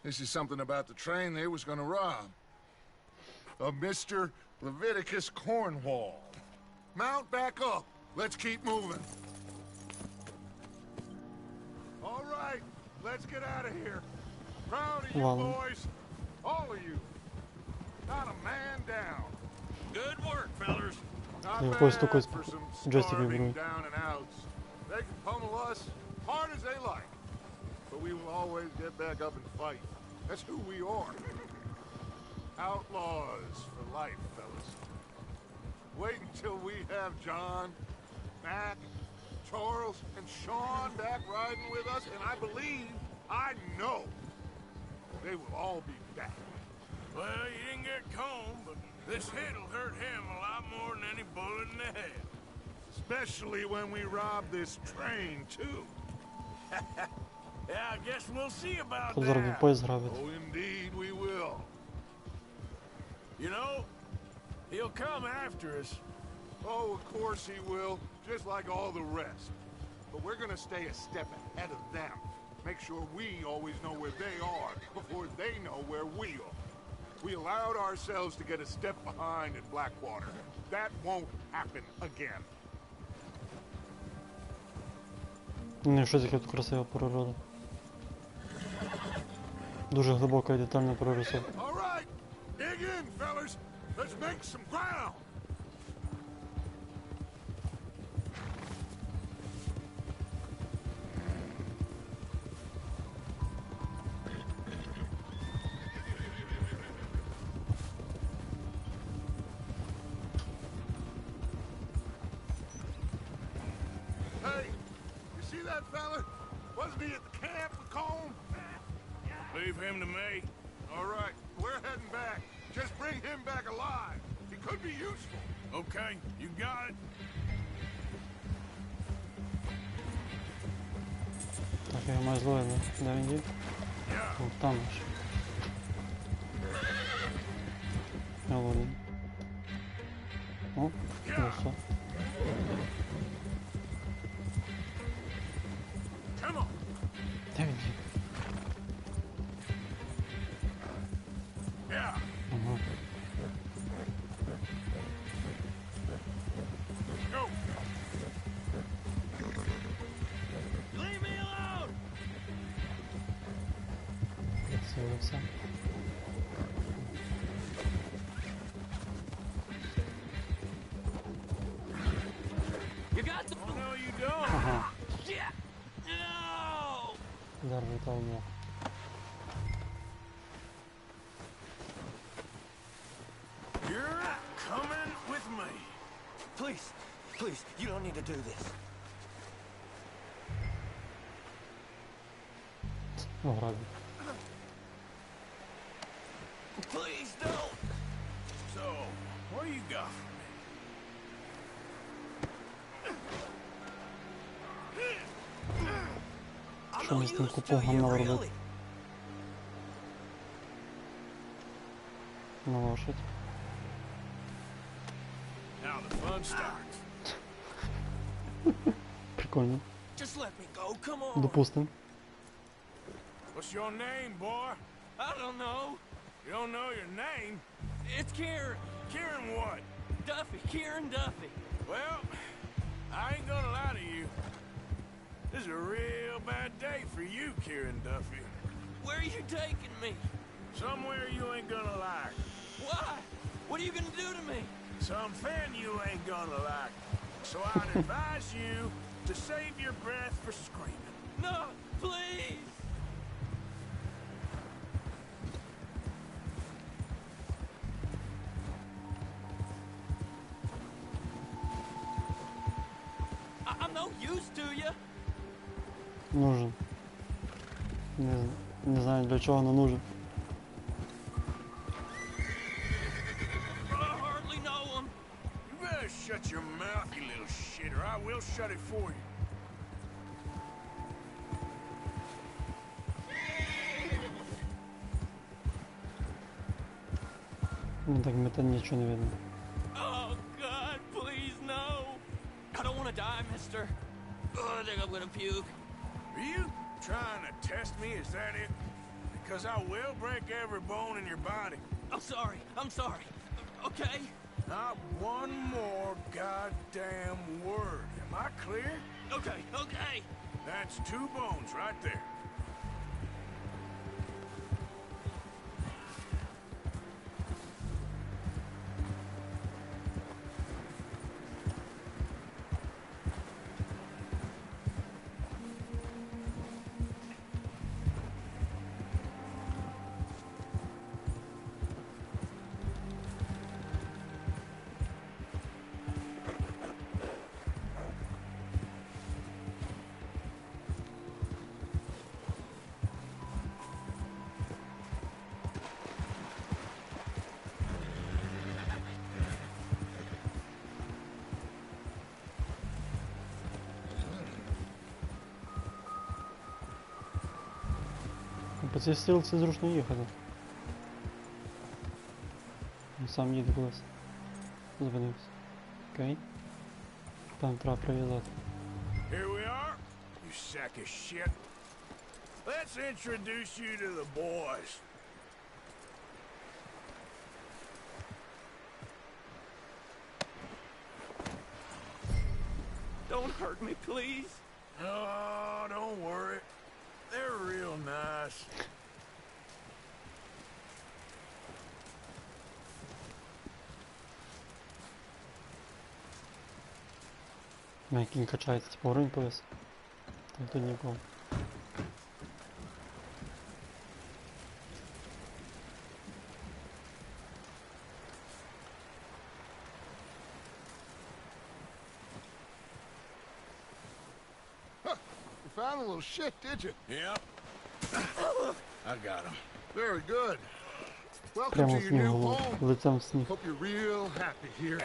This is something about the train they was gonna rob. Of Mr. Leviticus Cornwall. Mount back up. Let's keep moving. All right, let's get out of here. Proud of you, boys. All of you. Not a man down. Good work, fellas. Not Я bad когось такой for some джойстиком starving беру. down and outs. They can pummel us hard as they like. But we will always get back up and fight. That's who we are. Outlaws for life, fellas. Wait until we have John, Mac, Charles, and Sean back riding with us, and I believe, I know, they will all be back. Well, you didn't get Combe, but this hit'll hurt him a lot more than any bullet in the head. Especially when we rob this train, too. Yeah, I guess we'll see about Тут зараз that. поїзд грабить. Oh, indeed we will. You know, he'll come after us. Oh, of course he will, just like all the rest. But we're gonna stay a step ahead of them. Make sure we always know where they are before they know where we are. We allowed ourselves to get a step behind in Blackwater. That won't happen again. Ну, що таке тут красива природа. Дуже глибока і детальна прорисовка. All right, dig in, fellas. Let's make some ground. Hey, you see that fella? Wasn't he at the camp with Colm? Leave him to me. All right, we're heading back. Just bring him back alive. He could be useful. Okay, you got it. Я його маю зловити, де він є? О, там аж. Я ловлю. О, ну все. Де він є? Ага. Відсилився. Ага. Удар витягнув. You're coming with me. Please, please, you don't need to do this. Ограбив. Please don't. So, what do you got for me? Що ми з тим купу гамна робити? На лошадь. Now the fun starts. Прикольно. Just let me go, come on. Допустим. What's your name, boy? I don't know. You don't know your name? It's Kieran. Kieran what? Duffy, Kieran Duffy. Well, I ain't gonna lie to you. This is a real bad day for you, Kieran Duffy. Where are you taking me? Somewhere you ain't gonna like. Why? What are you gonna do to me? Something you ain't gonna like. So I'd advise you to save your breath for screaming. No, please. I'm no use to you. Нужен. Не знаю для чого, но нужен. I hardly know him. You better shut your mouth, you little shit, or I will shut it for you. Ну так мета нічого не видно. Oh, God, please, no. I don't want to die, mister. Oh, I think I'm gonna puke. Are you trying to test me? Is that it? Because I will break every bone in your body. I'm sorry. I'm sorry. Okay? Not one more goddamn word. Am I clear? Okay, okay. That's 2 bones right there. По цій стрілці зручно їхати. Він сам їде кудись. Зупинився. Окей. Там треба прив'язати. Here we are, you sack of shit. Let's introduce you to the boys. Don't hurt me, please. Oh, don't worry. They're real nice. Як він качається, типу уровень повис. Там тут нікого. You found the little shit, did you? Yep. I got him. Very good. Welcome Прямо to в your сніг new голову. home. Лицем в сніг. Hope you're real happy here.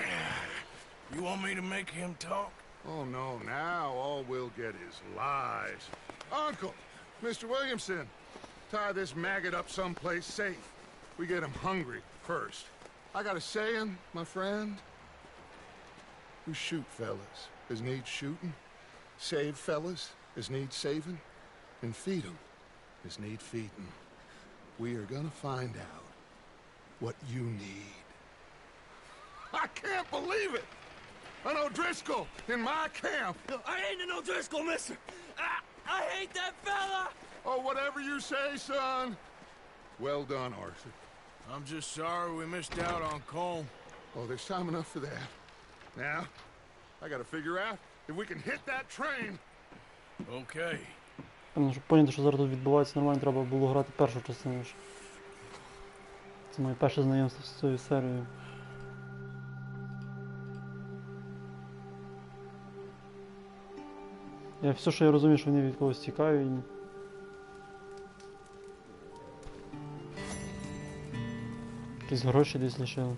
You want me to make him talk? Oh, no, now all we'll get is lies. Uncle, Mr. Williamson, tie this maggot up someplace safe. We get him hungry first. I got a saying, my friend. We shoot fellas as need shooting, save fellas as need saving, and feed 'em as need feeding. We are gonna find out what you need. I can't believe it! An O'Driscoll in my camp! I ain't an O'Driscoll, mister! I hate that fella! Oh, whatever you say, son. Well done, Arthur. I'm just sorry we missed out on Colm. Oh, there's time enough for that. Now, I gotta figure out if we can hit that train. Okay. Щоб поняти, що зараз тут відбувається, нормально треба було грати першу частину. Це моє перше знайомство з цією серією. Все, що я розумію, що вони від когось тікають. Якісь гроші десь лишили.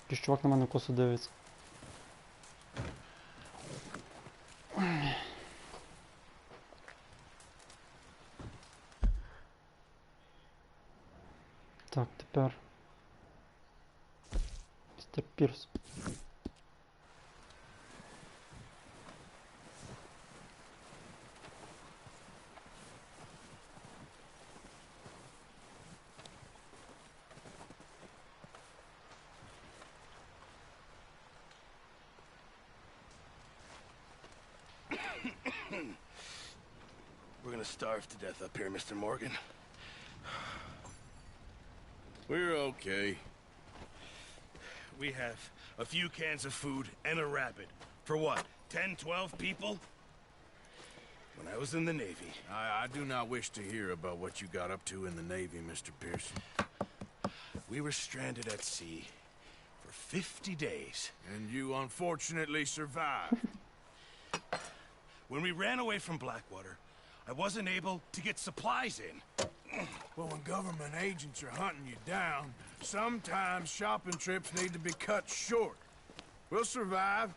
Якийсь чувак на мене косо дивиться. Так, тепер містер Пірс. We're gonna starve to death up here, Mr. Morgan. We're okay. We have a few cans of food and a rabbit. For what, 10, 12 people? When I was in the Navy... I do not wish to hear about what you got up to in the Navy, Mr. Pearson. We were stranded at sea for 50 days. And you unfortunately survived. When we ran away from Blackwater, I wasn't able to get supplies in. Well, when government agents are hunting you down, sometimes shopping trips need to be cut short. We'll survive.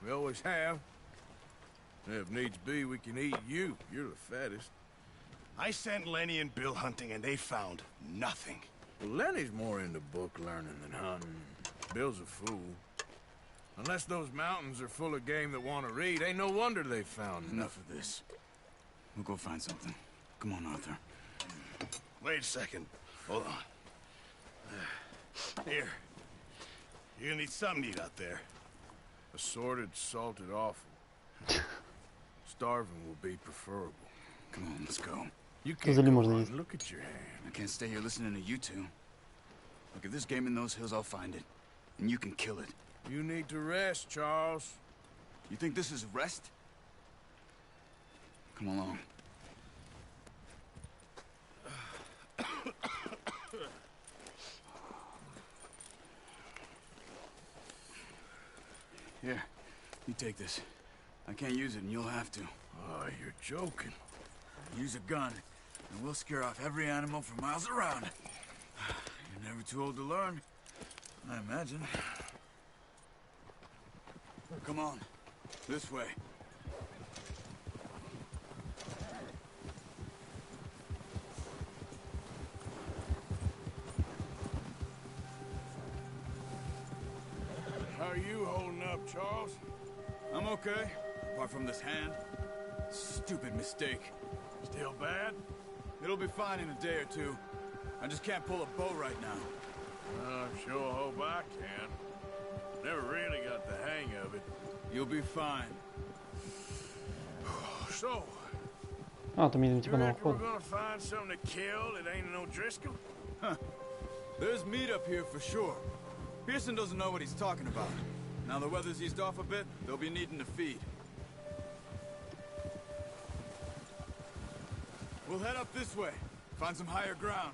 We always have. If needs be, we can eat you. You're the fattest. I sent Lenny and Bill hunting, and they found nothing. Well, Lenny's more into book learning than hunting. Bill's a fool. Unless those mountains are full of game that want to read, ain't no wonder they found Enough of this. We'll go find something. Come on, Arthur. Wait a second. Hold on. Here. You're gonna need something to eat out there. Assorted, salted offal. Starving will be preferable. Come on, let's go. You can't go on. Look at your hand. I can't stay here listening to you two. Look, if there's game in those hills, I'll find it. And you can kill it. You need to rest, Charles. You think this is rest? Come along. Here, you take this. I can't use it, and you'll have to. Oh, you're joking. Use a gun, and we'll scare off every animal for miles around. You're never too old to learn, I imagine. Come on, this way. How are you holding up, Charles? I'm okay, apart from this hand. Stupid mistake. Still bad? It'll be fine in a day or two. I just can't pull a bow right now. I sure hope I can. Never really got the hang of it. You'll be fine. So, А, там їдемо you типа на reckon we're охоту. gonna find something to kill that ain't an O'Driscoll? Huh. There's meat up here for sure. Pearson doesn't know what he's talking about. Now the weather's eased off a bit, they'll be needing to feed. We'll head up this way. Find some higher ground.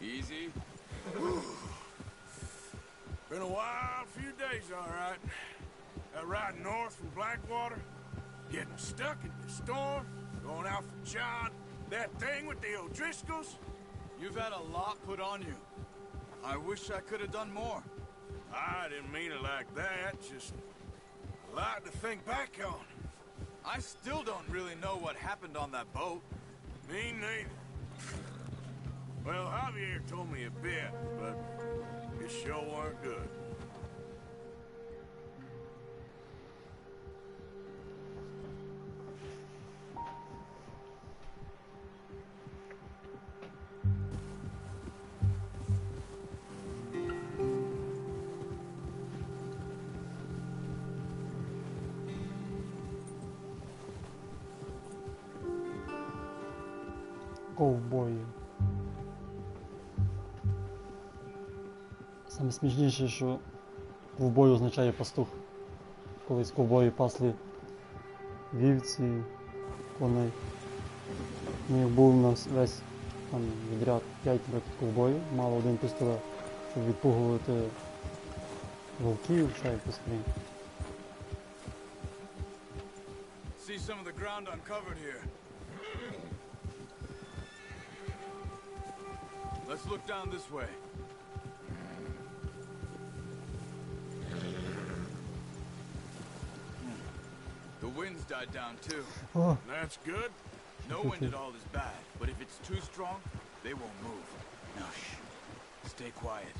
Easy. Been a wild few days, all right. That ride north from Blackwater, getting stuck in the storm, going out for John, that thing with the O'Driscolls. You've had a lot put on you. I wish I could have done more. I didn't mean it like that, just a lot to think back on. I still don't really know what happened on that boat. Me neither. Well, Javier told me a bit, but it sure weren't good. Ковбої. Саме смішніше, що ковбой означає пастух. Колись ковбої пасли вівці, коней. Ну, був у нас весь там відряд 5 ковбоїв, мало один пістолет, щоб відпугувати вовків, ще якось крім. See some of the ground uncovered here. Let's look down this way. The wind's died down too. Oh. That's good. No wind at all is bad, but if it's too strong, they won't move. Now shh. Stay quiet.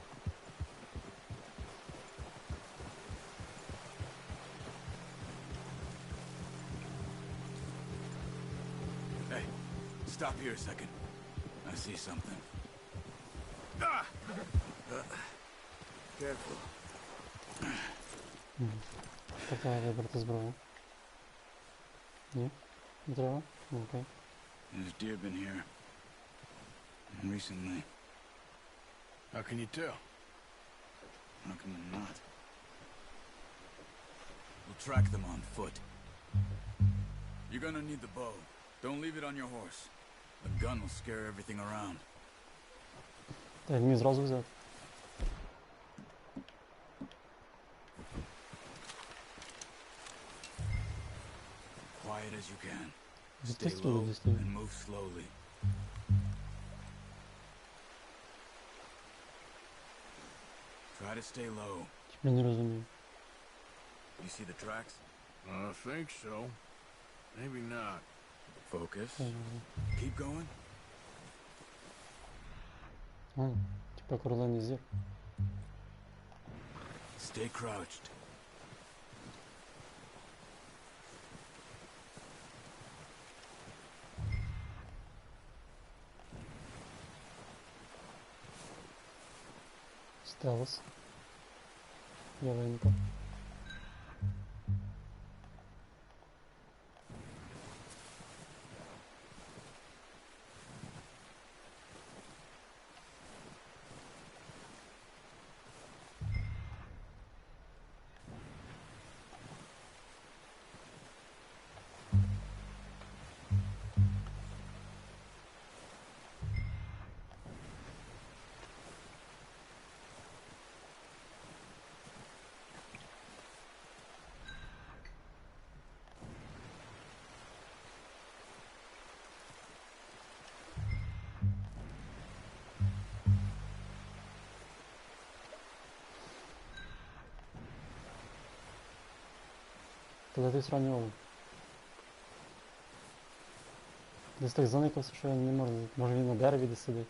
Hey, stop here a second. I see something. Ah! Careful. Треба вибрати зброю. Ні? Не треба? Окей. There's deer been here. Recently. How can you tell? How can you not? We'll track them on foot. You're gonna need the bow. Don't leave it on your horse. The gun will scare everything around. Так, мені зразу взяти. Quiet as you can. Stay Естественно, low естественно. and move slowly. Try to stay low. Я не розумію. You see the tracks? I think so. Maybe not. Focus. Keep going. Типа королевний зір. Stay crouched. Стелс. Ялинка. Коли ти сранював? Десь так заникався, що я не можу. Може він на дереві десь сидить.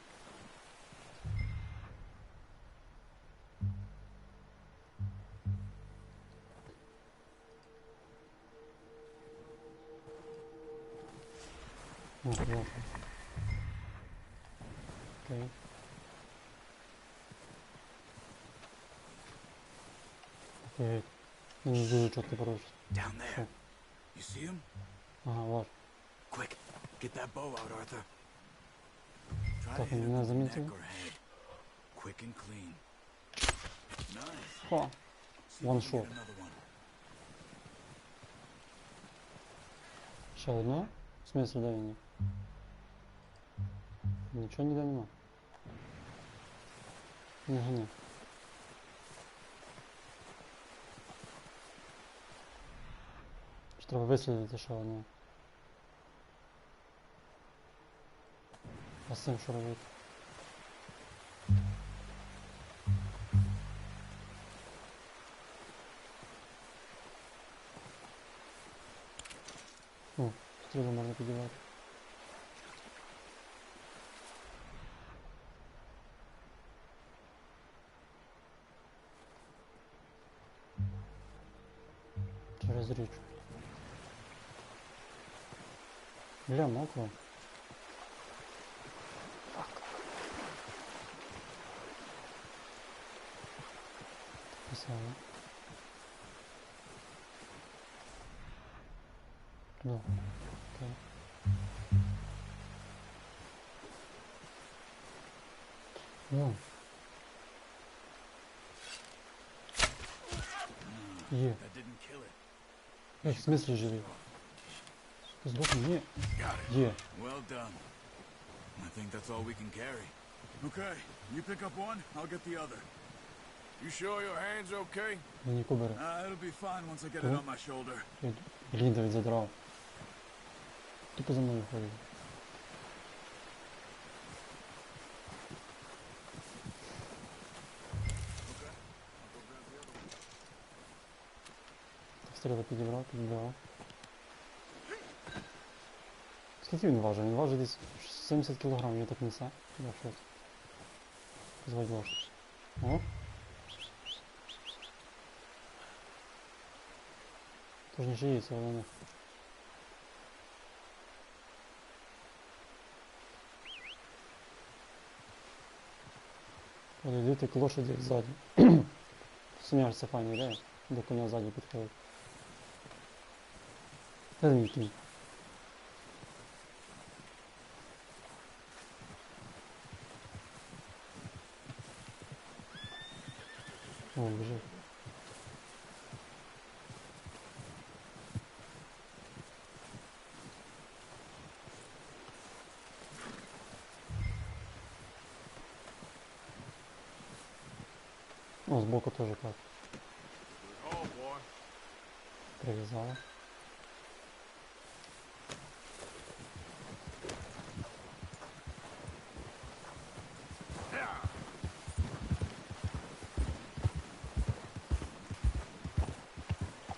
Окей. Окей. Я не дуже чітко порушив. Down there. You see him? Ага, вот. Quick, get that bow out, Arthur. Try to Так, hit him меня in the neck заметил. or head. Quick and clean. Nice. О, See if we can one shot. get another one. Ще одна? В смысле, де він? Нічого ніде нема. Не гони. Треба вислідити ще одну. А з цим що робити? Стрілу можна підівати. Через річку. Бля, мокро. Писали. Ну, окей. Ну. Є. В смысле живі? Ти здохни? Ні. Є. Well done. I think that's all we can carry. Okay, you pick up one, I'll get the other. You sure your hand's okay? Мені кубери. It'll be fine once I get it on my shoulder. Блін, Давид задрав. Тупо за мною ходить. Стріли підібрав. Скільки він важить? Він важить десь 70 кг, він так несе. Я щось. Зводиш. О. Тож не жиється, але не. Подойдите к лошади сзади. Сумняш, це файна ідея. До коня ззаді підходить. Та не кінь. О, біжить. О, сбоку тоже как. Привязала.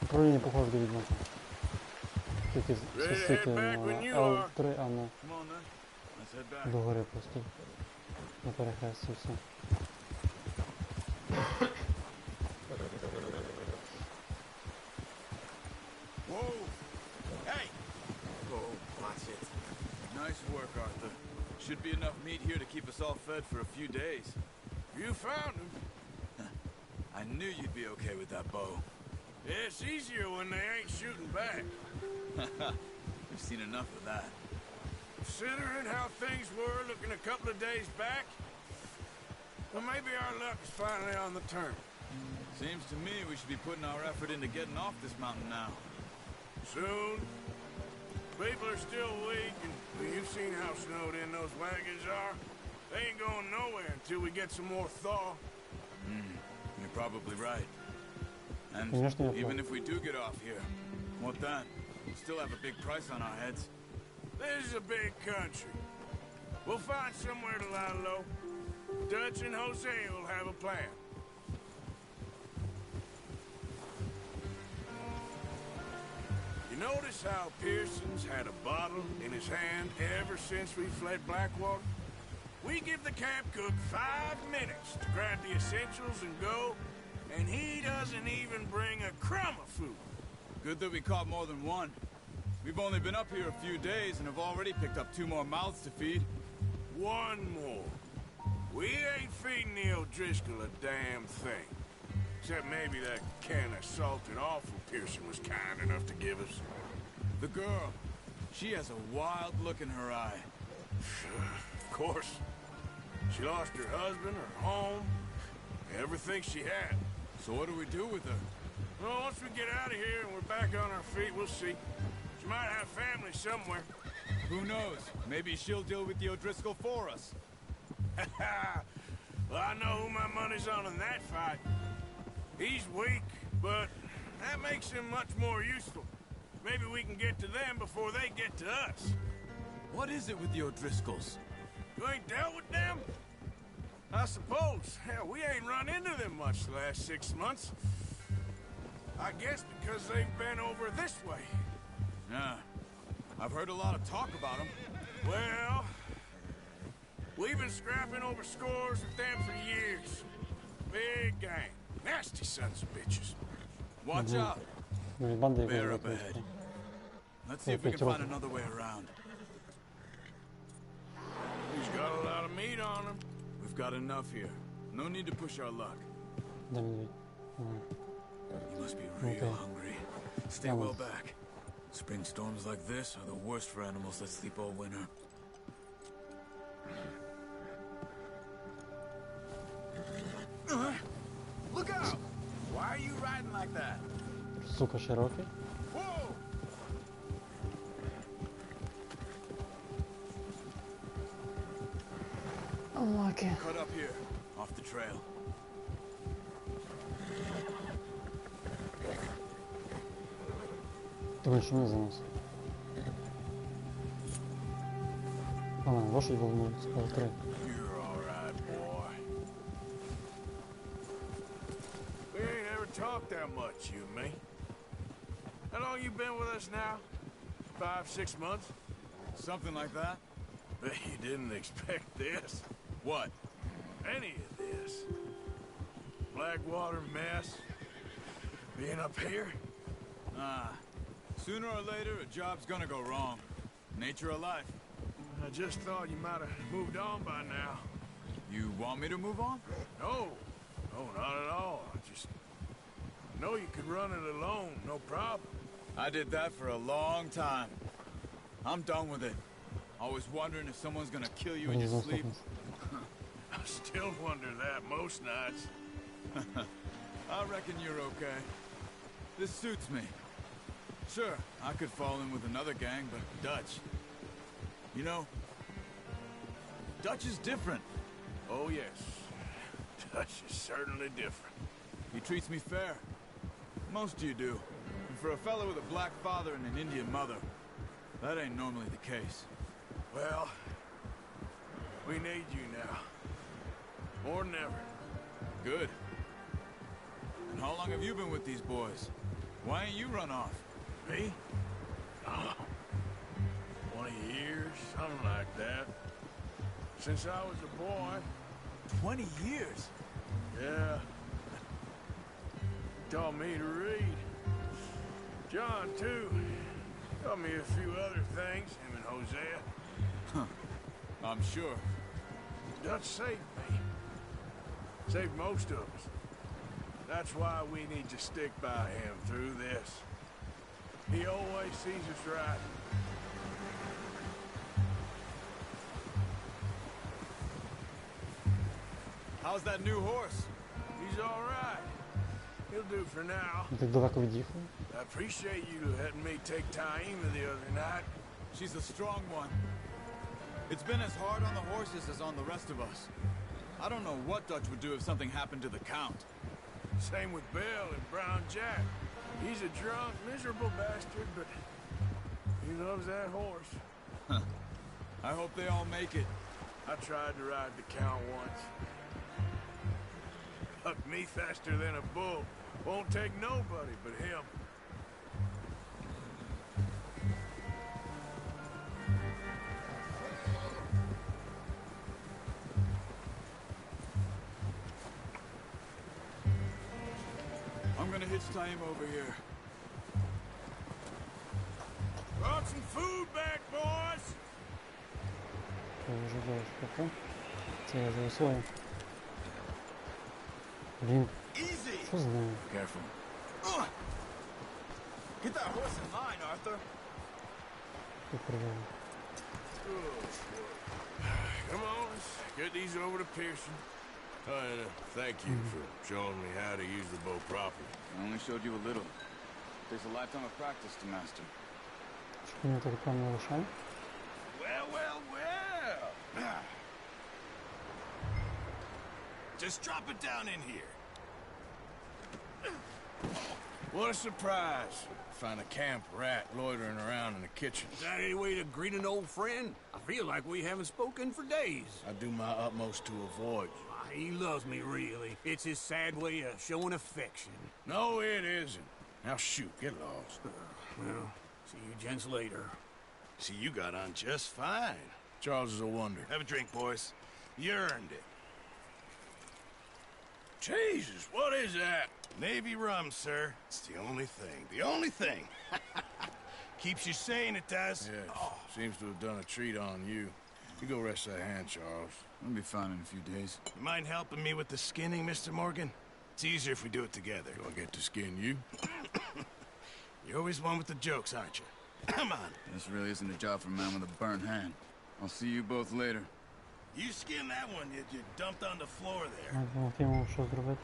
Управление похоже до Ведьмака. Тільки спасити на L3, а не до гори просто. На перехресті все. Should be enough meat here to keep us all fed for a few days. You found him. I knew you'd be okay with that bow. Yeah, it's easier when they ain't shooting back. We've seen enough of that. Considering how things were looking a couple of days back, well, maybe our luck is finally on the turn. Seems to me we should be putting our effort into getting off this mountain now. Soon. People are still weak, and you've seen how snowed in those wagons are. They ain't going nowhere until we get some more thaw. You're probably right. And even if we do get off here, what then? We'll still have a big price on our heads. This is a big country. We'll find somewhere to lie low. Dutch and Jose will have a plan. Notice how Pearson's had a bottle in his hand ever since we fled Blackwater? We give the camp cook 5 minutes to grab the essentials and go, and he doesn't even bring a crumb of food. Good that we caught more than one. We've only been up here a few days and have already picked up 2 more mouths to feed. 1 more. We ain't feeding the O'Driscoll a damn thing. Except maybe that can of salted offal Pearson was kind enough to give us. The girl. She has a wild look in her eye. Of course. She lost her husband, her home, everything she had. So what do we do with her? Well, once we get out of here and we're back on our feet, we'll see. She might have family somewhere. Who knows? Maybe she'll deal with the O'Driscoll for us. Well, I know who my money's on in that fight. He's weak, but that makes him much more useful. Maybe we can get to them before they get to us. What is it with the O'Driscolls? You ain't dealt with them? I suppose. Hell, we ain't run into them much the last 6 months. I guess because they've been over this way. Yeah. I've heard a lot of talk about them. Well, we've been scrapping over scores with them for years. Big gang. Nasty sons of bitches. Watch out. Bear up ahead. Let's see if we can find another way around. He's got a lot of meat on him. We've got enough here. No need to push our luck. You must be real hungry. Stay well back. Spring storms like this are the worst for animals that sleep all winter. Look out! Why are you riding like that? Сука, широкий. Whoa! Unlucky. Cut up here, off the trail. Думаю, что не за нас. Лошадь волнует, сказал трек. You're all right, boy. We ain't ever talked that much, you and me. How long you been with us now? 5, 6 months? Something like that. Bet you didn't expect this. What? Any of this. Blackwater mess. Being up here? Sooner or later, a job's gonna go wrong. Nature of life. I just thought you might have moved on by now. You want me to move on? No. No, not at all. I just know you could run it alone, no problem. I did that for a long time. I'm done with it. Always wondering if someone's gonna kill you in your sleep. I still wonder that most nights. I reckon you're okay. This suits me. Sure, I could fall in with another gang, but Dutch... You know, Dutch is different. Oh, yes. Dutch is certainly different. He treats me fair. Most of you do. And for a fellow with a black father and an Indian mother, that ain't normally the case. Well, we need you now. More than ever. Good. And how long have you been with these boys? Why ain't you run off? Me? Oh, 20 years, something like that. Since I was a boy. 20 years? Yeah. Taught me to read. John, too. Taught me a few other things, him and Hosea. Huh. I'm sure. Dutch saved me. Saved most of us. That's why we need to stick by him through this. He always sees us right. How's that new horse? He's all right. He'll do for now. Так далеко від'їхав. I appreciate you letting me take Taima the other night. She's a strong one. It's been as hard on the horses as on the rest of us. I don't know what Dutch would do if something happened to the Count. Same with Bill and Brown Jack. He's a drunk, miserable bastard, but he loves that horse. Huh. I hope they all make it. I tried to ride the Count once. Bucked me faster than a bull. Won't take nobody but him. I'm gonna hitch Taima over here. Brought some food back, boys! Це вже зараз поки. Це я вже усвоїв. Блін. Що з ним? Careful. Get that horse in line, Arthur. Тут привели. Come on, let's get these over to Pearson. Thank you for showing me how to use the bow properly. I only showed you a little. There's a lifetime of practice to master. Що мені так прямо не лишає? Well. Just drop it down in here. What a surprise. Find a camp rat loitering around in the kitchen. Is that any way to greet an old friend? I feel like we haven't spoken for days. I do my utmost to avoid you. He loves me, really. It's his sad way of showing affection. No, it isn't. Now shoot, get lost. Well, see you gents later. See, you got on just fine. Charles is a wonder. Have a drink, boys. You earned it. Jesus, what is that? Navy rum, sir. It's the only thing. The only thing. Keeps you sane, it does. Yeah, seems to have done a treat on you. You go rest that hand, Charles. I'll be fine in a few days. You mind helping me with the skinning, Mr. Morgan? It's easier if we do it together. Do I get to skin you? You're always one with the jokes, aren't you? Come on. This really isn't a job for a man with a burnt hand. I'll see you both later. You skin that one you dumped on the floor there. Що зробити?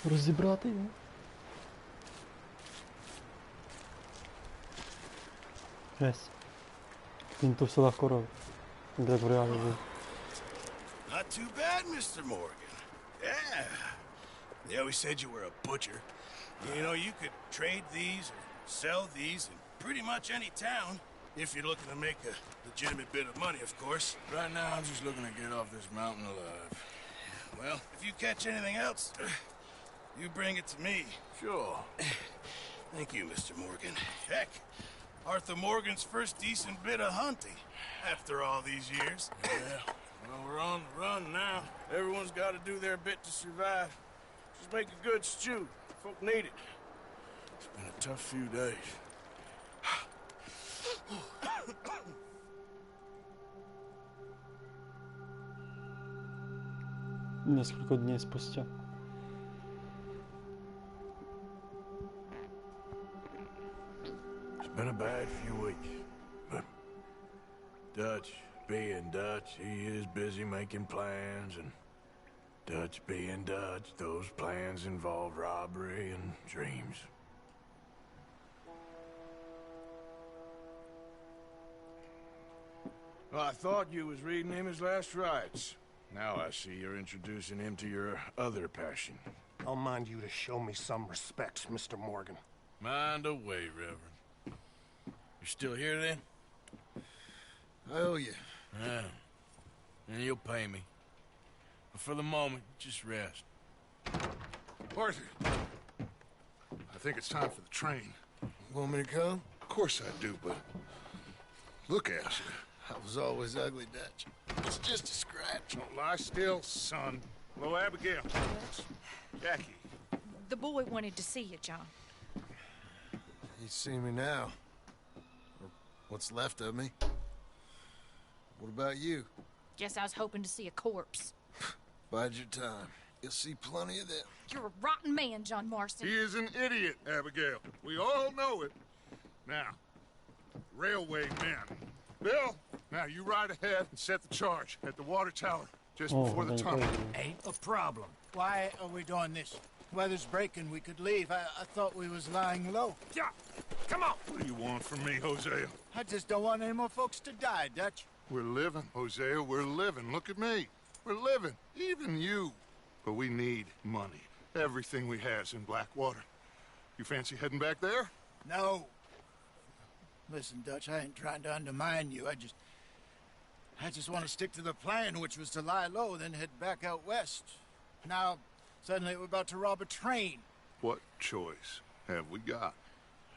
Розібрати його. Жесть. Він то все легко робить. Як в реалі був. Not too bad, Mr. Morgan. Yeah. They always said you were a butcher. You know, you could trade these or sell these in pretty much any town. If you're looking to make a legitimate bit of money, of course. Right now, I'm just looking to get off this mountain alive. Well, if you catch anything else, you bring it to me. Sure. Thank you, Mr. Morgan. Heck, Arthur Morgan's first decent bit of hunting after all these years. Yeah, well, we're on the run now. Everyone's got to do their bit to survive. Just make a good stew. Folk need it. It's been a tough few days. Несколько дней спустя. It's been a bad few weeks, but Dutch being Dutch, he is busy making plans, and Dutch being Dutch, those plans involve robbery and dreams. Well, I thought you was reading him his last rites. Now I see you're introducing him to your other passion. I'll mind you to show me some respect, Mr. Morgan. Mind away, Reverend. You still here, then? I owe you. Yeah. And you'll pay me. But for the moment, just rest. Arthur, I think it's time for the train. Want me to come? Of course I do, but look at you. I was always ugly, Dutch. It's just a scratch. Don't lie still, son. Hello, Abigail. Jackie. The boy wanted to see you, John. He's seen me now. Or what's left of me. What about you? Guess I was hoping to see a corpse. Bide your time. You'll see plenty of them. You're a rotten man, John Marston. He is an idiot, Abigail. We all know it. Now, railway men. Bill, now you ride ahead and set the charge at the water tower just before the tunnel. Ain't a problem. Why are we doing this? Weather's breaking, we could leave. I thought we was lying low. Yeah, come on. What do you want from me, Hosea? I just don't want any more folks to die, Dutch. We're living, Hosea, we're living. Look at me. We're living, even you. But we need money. Everything we has in Blackwater. You fancy heading back there? No. Listen, Dutch, I ain't trying to undermine you. I just want to stick to the plan, which was to lie low, then head back out west. Now, suddenly we're about to rob a train. What choice have we got?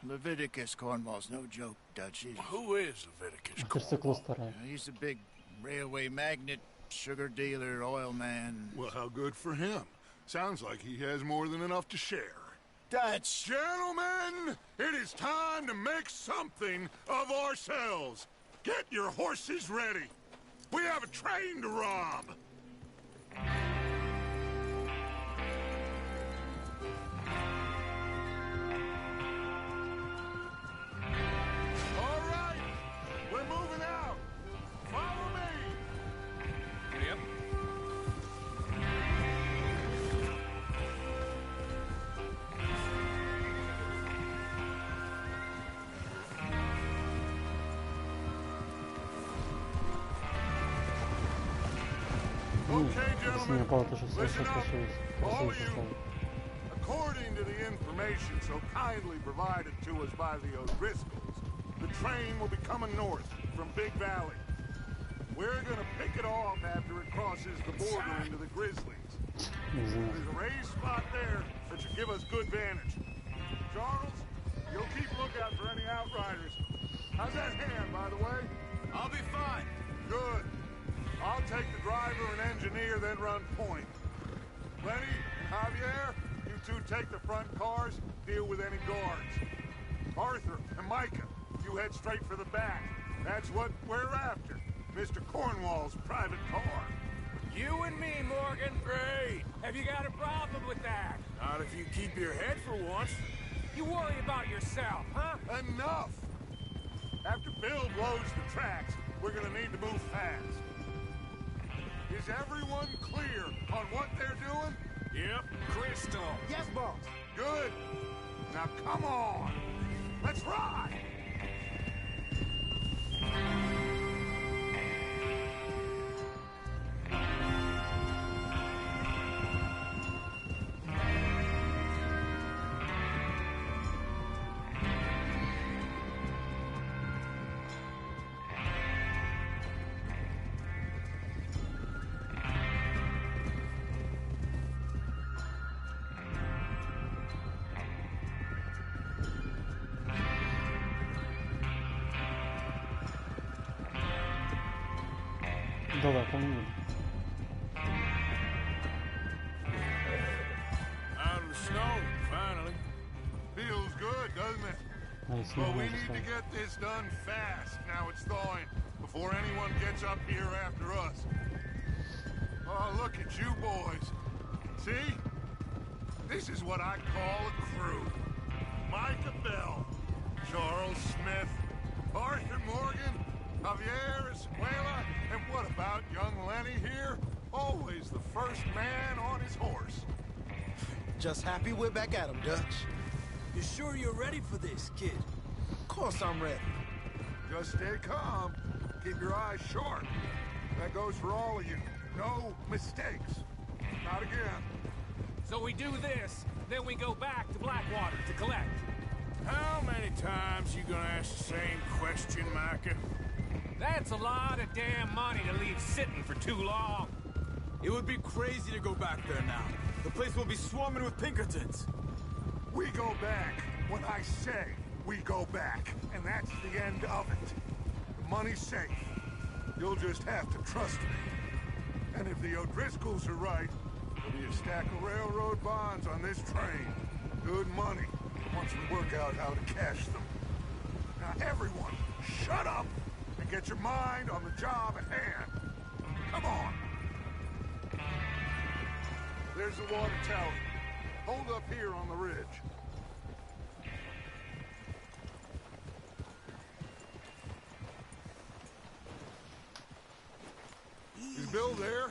Leviticus Cornwall's no joke, Dutch. Who is Leviticus Cornwall? He's a big railway magnate, sugar dealer, oil man. Well, how good for him. Sounds like he has more than enough to share. Dutch! Gentlemen, it is time to make something of ourselves. Get your horses ready. We have a train to rob. All right, we're moving out. Follow me. Yep. Okay, gentlemen, listen up. All Listen you. According to the information so kindly provided to us by the O'Driscolls, the train will be coming north from Big Valley. We're gonna pick it off after it crosses the border into the Grizzlies. There's a raised spot there that should give us good vantage. Charles, You'll keep lookout for any outriders. How's that hand, by the way? I'll be fine. Good. I'll take the driver and engineer, then run point. Lenny and Javier, you two take the front cars, deal with any guards. Arthur and Micah, you head straight for the back. That's what we're after. Mr. Cornwall's private car. You and me, Morgan. Great. Have you got a problem with that? Not if you keep your head for once. You worry about yourself, huh? Enough! After Bill blows the tracks, we're gonna need to move fast. Is everyone clear on what they're doing? Yep. Crystal. Yes, boss. Good. Now come on. Let's ride. Далеко не їду. Out of the snow, finally. Feels good, doesn't it? Nice, But we nice, need to nice. get this done fast. Now it's thawing, before anyone gets up here after us. Oh, look at you boys. See? This is what I call a crew. Micah Bell, Charles Smith, Arthur Morgan, Javier Escuela, and what about young Lenny here? Always the first man on his horse. Just happy we're back at 'em, Dutch. You sure you're ready for this, kid? Of course I'm ready. Just stay calm. Keep your eyes sharp. That goes for all of you. No mistakes. Not again. So we do this, then we go back to Blackwater to collect. How many times you gonna ask the same question, Micah? That's a lot of damn money to leave sitting for too long. It would be crazy to go back there now. The place will be swarming with Pinkertons. We go back when I say we go back, and that's the end of it. The money's safe. You'll just have to trust me. And if the O'Driscolls are right, there'll be a stack of railroad bonds on this train. Good money, once we work out how to cash them. Now everyone, shut up and get your mind on the job at hand. Come on. There's the water tower. Hold up here on the ridge. Is Bill there?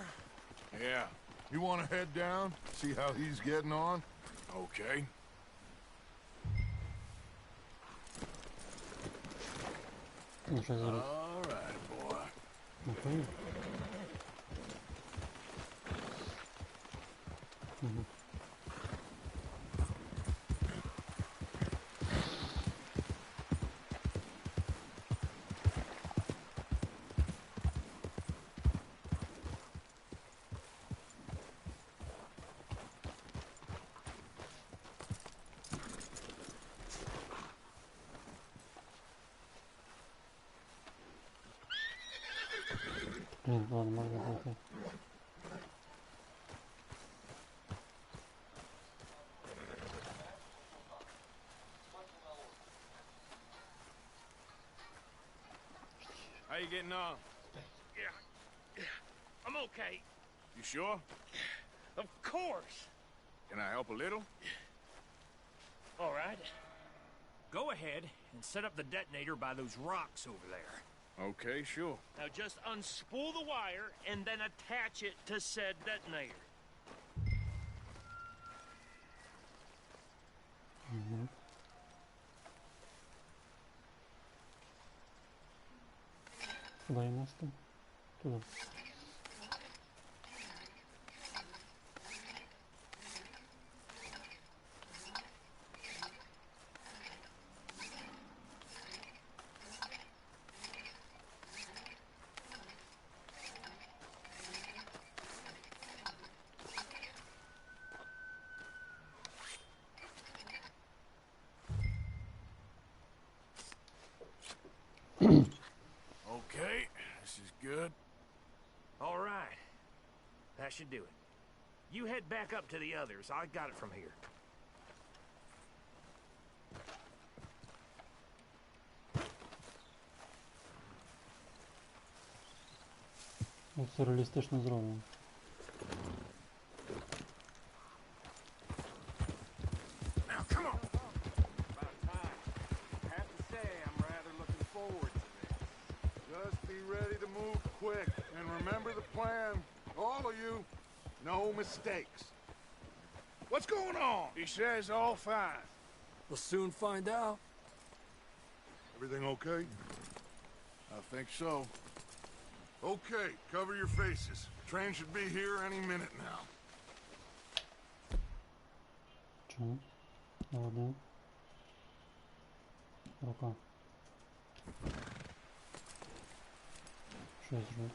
Yeah. You want to head down, see how he's getting on? Okay. Ну, що зараз? All right, boy. Окей. Мгм. Блин, ладно, можно пройти. How you getting on? Yeah, I'm okay. You sure? Of course. Can I help a little? All right. Go ahead and set up the detonator by those rocks over there. Okay, sure. Now just unspool the wire and then attach it to said detonator. Мгм. Куда я нас там? Туда. should do it. You head back up to the others. I got it from here. Це реалістично зроблено. Now, come on. About time. I have to say, I'm rather looking forward to this. Just be ready to move quick, and remember the plan. All of you, no mistakes. What's going on? He says all fine. We'll soon find out. Everything okay? I think so. Okay, cover your faces. Train should be here any minute now. Чому? Один. Рука. Що я зробив?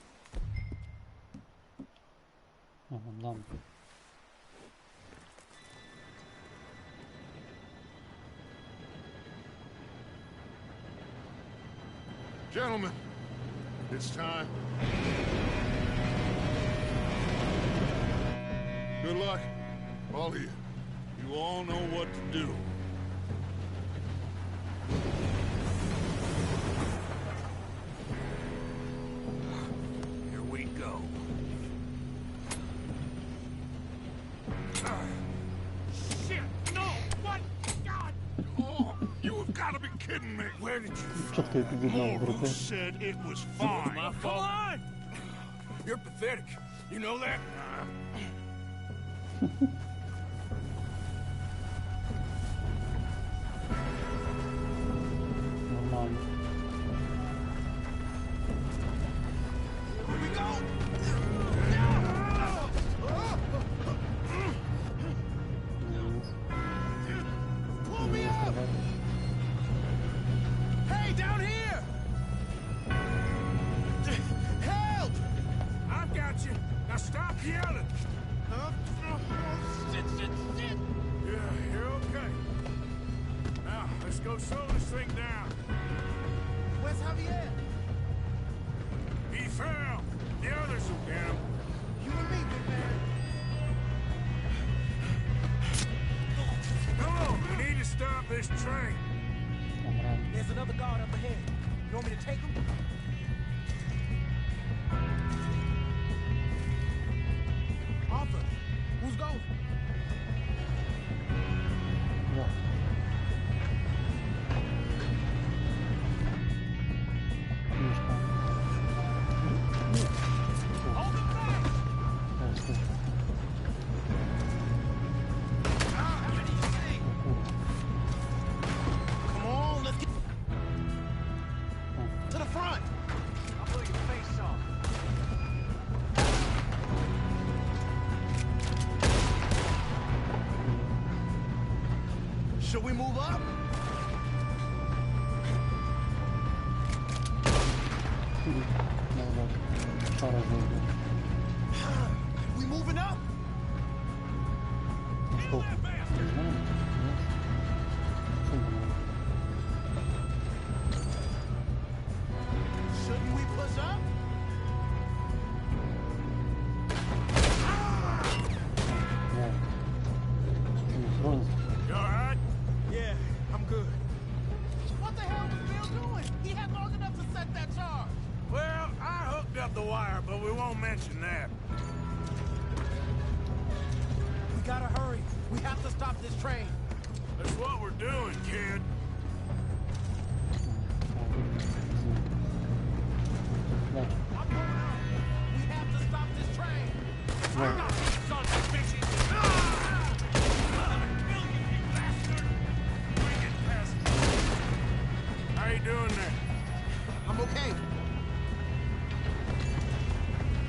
Ага, дам. Gentlemen, it's time. Good luck, all of you. You all know what to do. Here we go. Shit! No! What? God! Oh, you have got to be kidding me! Where did you Чітко підігнав в руки. said it was fine? My fault. Come on! You're pathetic. You know that? Нормально. Here we go! Pull me up! Hey, down here! Help! I've got you. Now stop yelling. Shit. Yeah, you're okay. Now, let's go slow this thing down. Where's Javier? He fell. The others will get him. You and me, big man. Come on, we need to stop this train. There's another guard up ahead. You want me to take him? Arthur, who's going? Ja. Już tam. Jest tu. Come on, let's get to the front. I'll blow your face off. Should we move up? Dobra. Szara zejdzie. We moving up? Spoko. Nie znam. Shouldn't we push up? Nie. Nie, front. You all right? Yeah, I'm good. What the hell was Bill doing? He had long enough to set that charge. Well, I hooked up the wire, but we won't mention that. We gotta hurry. We have to stop this train. That's what we're doing, kid. I'm going out. We have to stop this train. Son of bitches. How you doing there? I'm okay.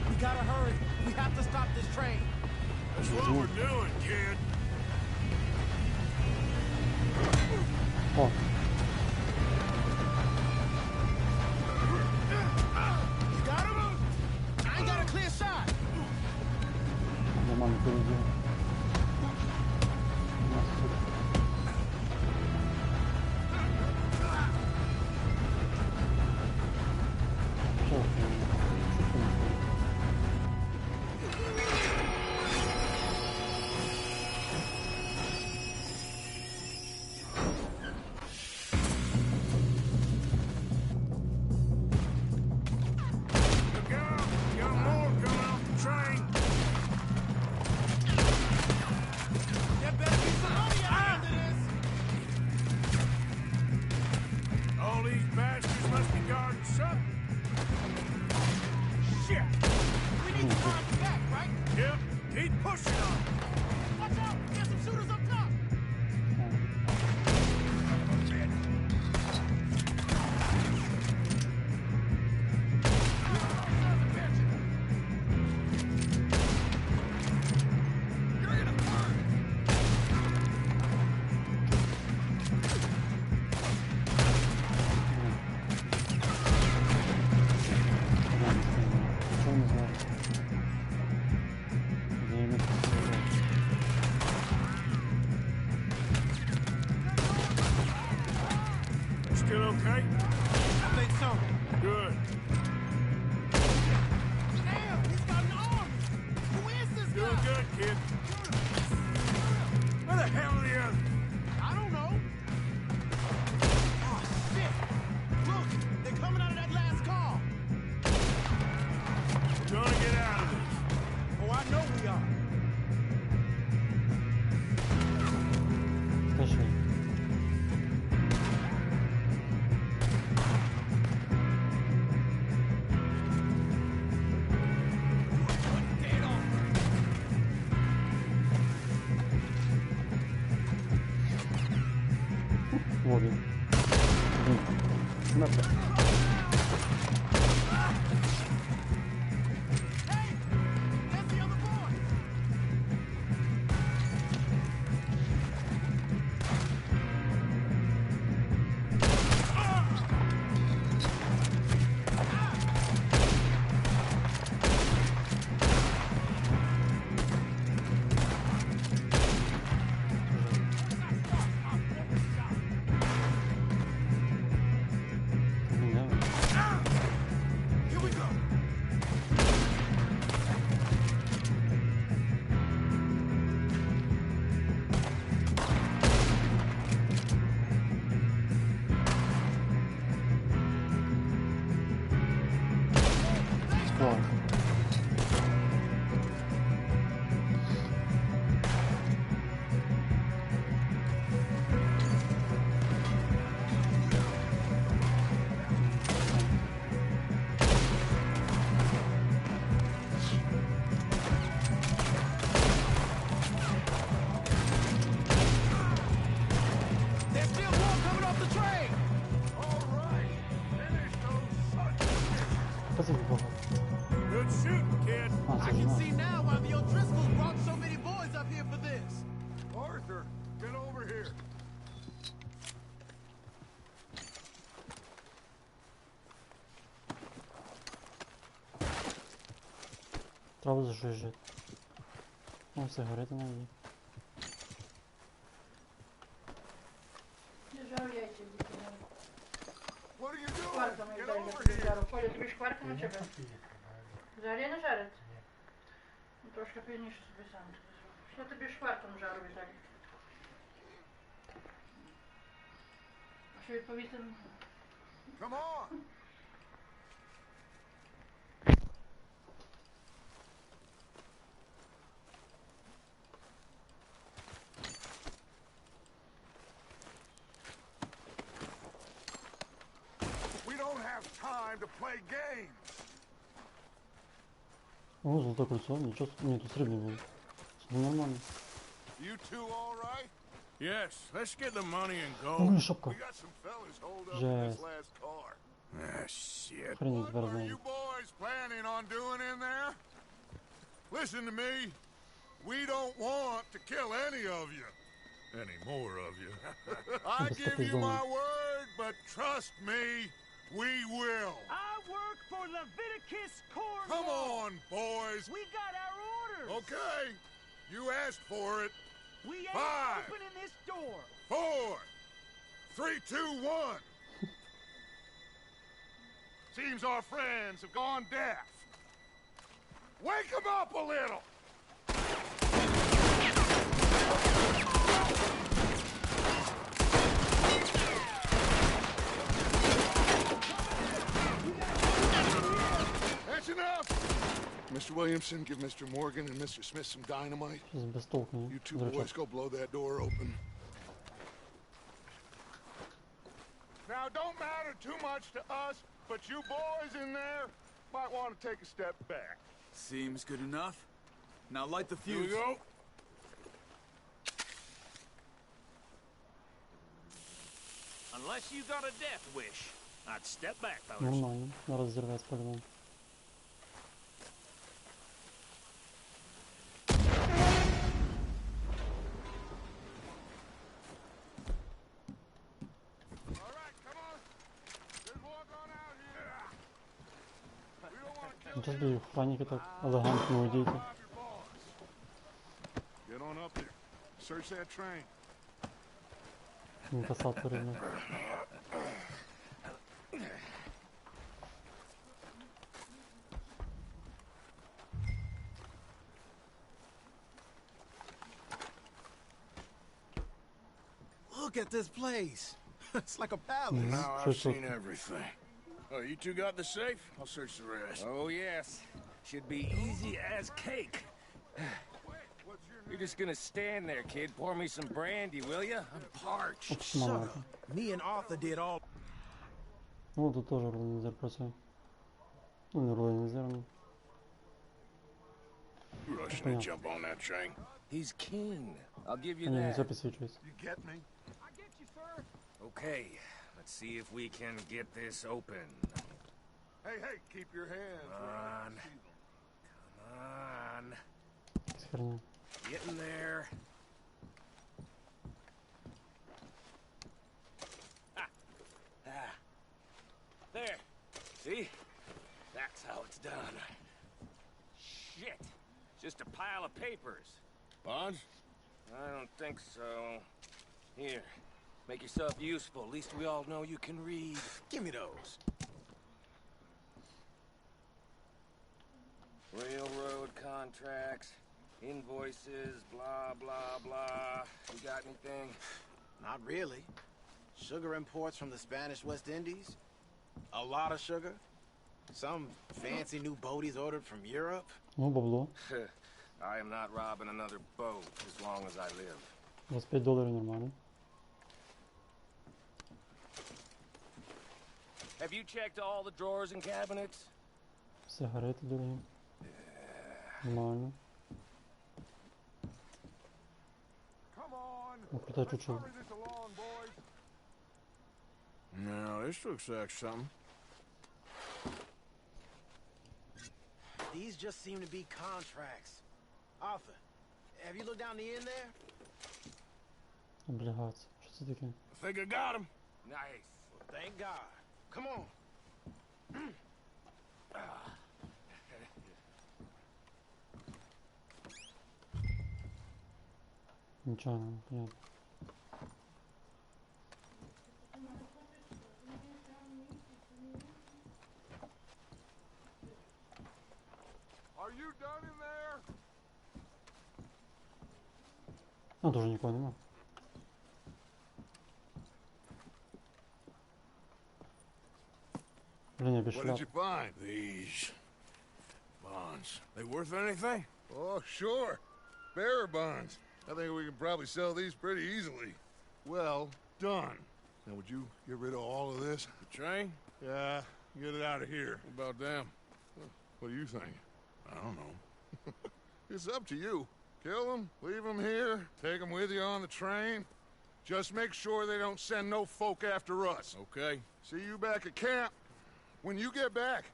We gotta hurry. We have to stop this train. That's what we're doing, kid. O, You got him? I ain't got a clear shot. nie mamy tu ludzi. Watch out! There's some shooters up top! Still okay? I think so. Good. Damn, he's got an arm! Who is this guy? Doing good, kid. Where the hell are the others? I don't know. Oh, shit! Look, they're coming out of that last car. We're gonna get out of this. Oh, I know we are. Пошли. Вот он. Надо. Good shooting, kid. I can see now why the O'Driscolls brought so many boys up here for this. Arthur, get over here. Треба зажижити. О, сигарети навіть. What are you doing? Шкварками Get вдарили, over тобі here. жару. Коля, тобі шкварка на тебе? Взагалі не жарить? Ну, трошки пізніше собі сам тобі зробиш. Я тобі шкварком жару, Віталій. А що відповісти? Come on. We don't have time to play games. О, золоте кольцо, нічого, ні, тут срібний був. Це нормально. You two all right? Yes, let's get the money and О, go. ну, шапка. We got some fellas holed up in Жесть. this last car. Ah, shit. Хренить What are вернув. you boys planning on doing in there? Listen to me. We don't want to kill any of you. Any more of you. I give you my word, but trust me, we will. I work for Leviticus Cornwall. Come on, boys. We got our orders. Okay. You asked for it. We ain't 5, opening this door. 4, 3, 2, 1. Seems our friends have gone deaf. Wake them up a little. That's enough. Mr. Williamson, give Mr. Morgan and Mr. Smith some dynamite. Щось безтолкний. You two boys go blow that door open. Now, don't matter too much to us, but you boys in there might want to take a step back. Seems good enough. Now light the Here we fuse. go. Unless you got a death wish, I'd step back, fellas. Нормально, разорвать по-любому. Сейчас бы охранники так элегантно уйдите. Get on up there. Search that train. Инкассаторы, блин. Look at this place. It's like a palace. Now I've seen everything. Oh, you two got the safe? I'll search the rest. Oh, yes. Should be easy as cake. You're just gonna stand there, kid. Pour me some brandy, will ya? I'm parched. Sucker. Me and Arthur did all. Ну, тут тоже организер працює. Ну, не организер. Rushing to jump on that train. He's keen. I'll give you Они that. все подсвечиваются. You get me? Okay, let's see if we can get this open. Hey, keep your hands. Come on. Херня. Get in there. There. See? That's how it's done. Shit. Just a pile of papers. Bonds? I don't think so. Here. Make yourself useful. At least we all know you can read. Give me those. Railroad contracts, invoices, blah, blah, blah. You got anything? Not really. Sugar imports from the Spanish West Indies. A lot of sugar. Some fancy new boat he's ordered from Europe. Ну, бабло. I am not robbing another boat as long as I live. $25 нормально. Have you checked all the drawers and cabinets? Сигарети дорогі. Нормально. Ну, крута чучело. No, this looks like something. These just seem to be contracts. Arthur, have you looked down the end there? Облігації. Що це таке? I think I got him. Nice. Well, thank God. Come on. Нічого не понятно. Are you done in there? Ну, дуже нікого нема. Блін, я без What шляп. did you find? These bonds. They worth anything? Oh, sure. Bearer bonds. I think we can probably sell these pretty easily. Well done. Now, would you get rid of all of this? The train? Yeah, get it out of here. What about them? What do you think? I don't know. It's up to you. Kill them, leave them here, take them with you on the train. Just make sure they don't send no folk after us. Okay. See you back at camp. When you get back,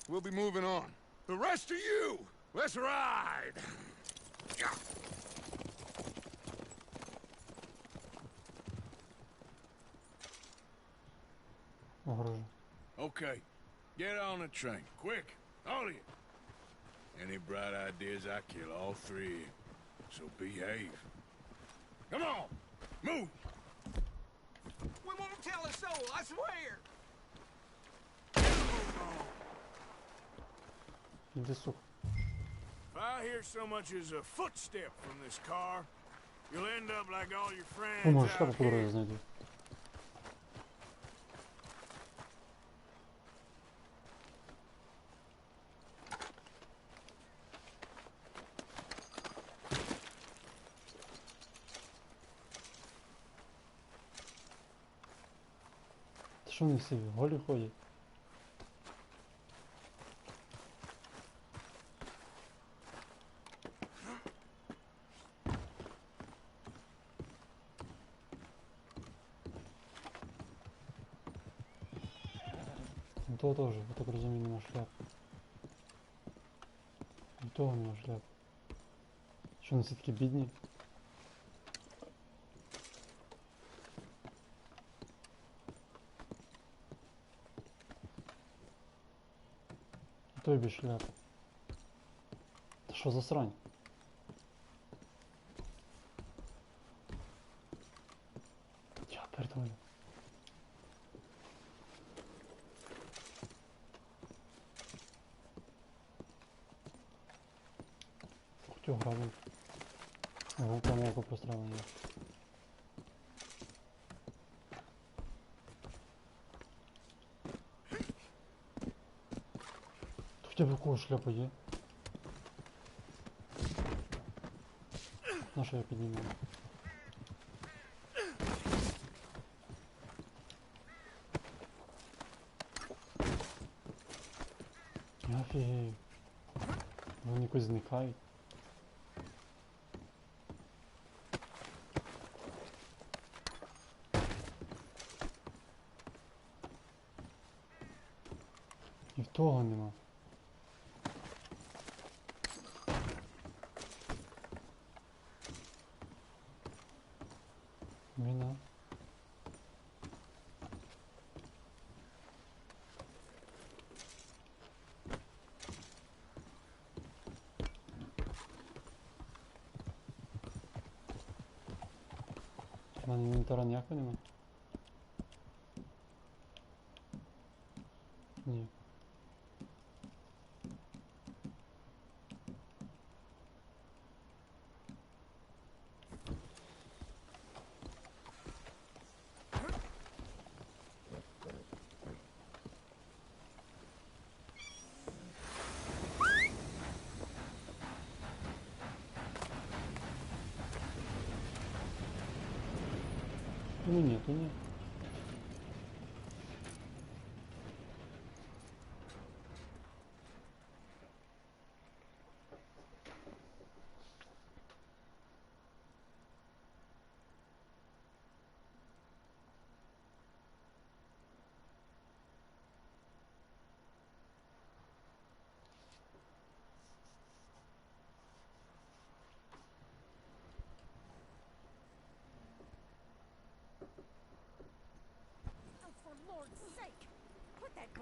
we'll be moving on. The rest of you, let's ride! Огорожу. Okay. Get on the train. Quick. All of you. Any bright ideas, I kill all three of you. So behave. Come on! Move! We won't tell a soul, I swear! Іди, сука. If I hear so much as a footstep from this car, you'll end up like all your friends О, може out шляпу по here. дорозі знайду. Та що вони всі голі ходять? Того теж, я так розумію, нема шляп. І того нема шляп. Що вони всі такі бідні? І той без шляп. Та що за срань? Я передаю. Хотів грабив. Ого, прямо око прострелення. Тут в тебе якого шляпа є? На що я піднімаю? Я офігею. Вони якось зникають. І в того нема. Війна. У мене інвентара ніякого нема? Ні. Ну нет, ну нет.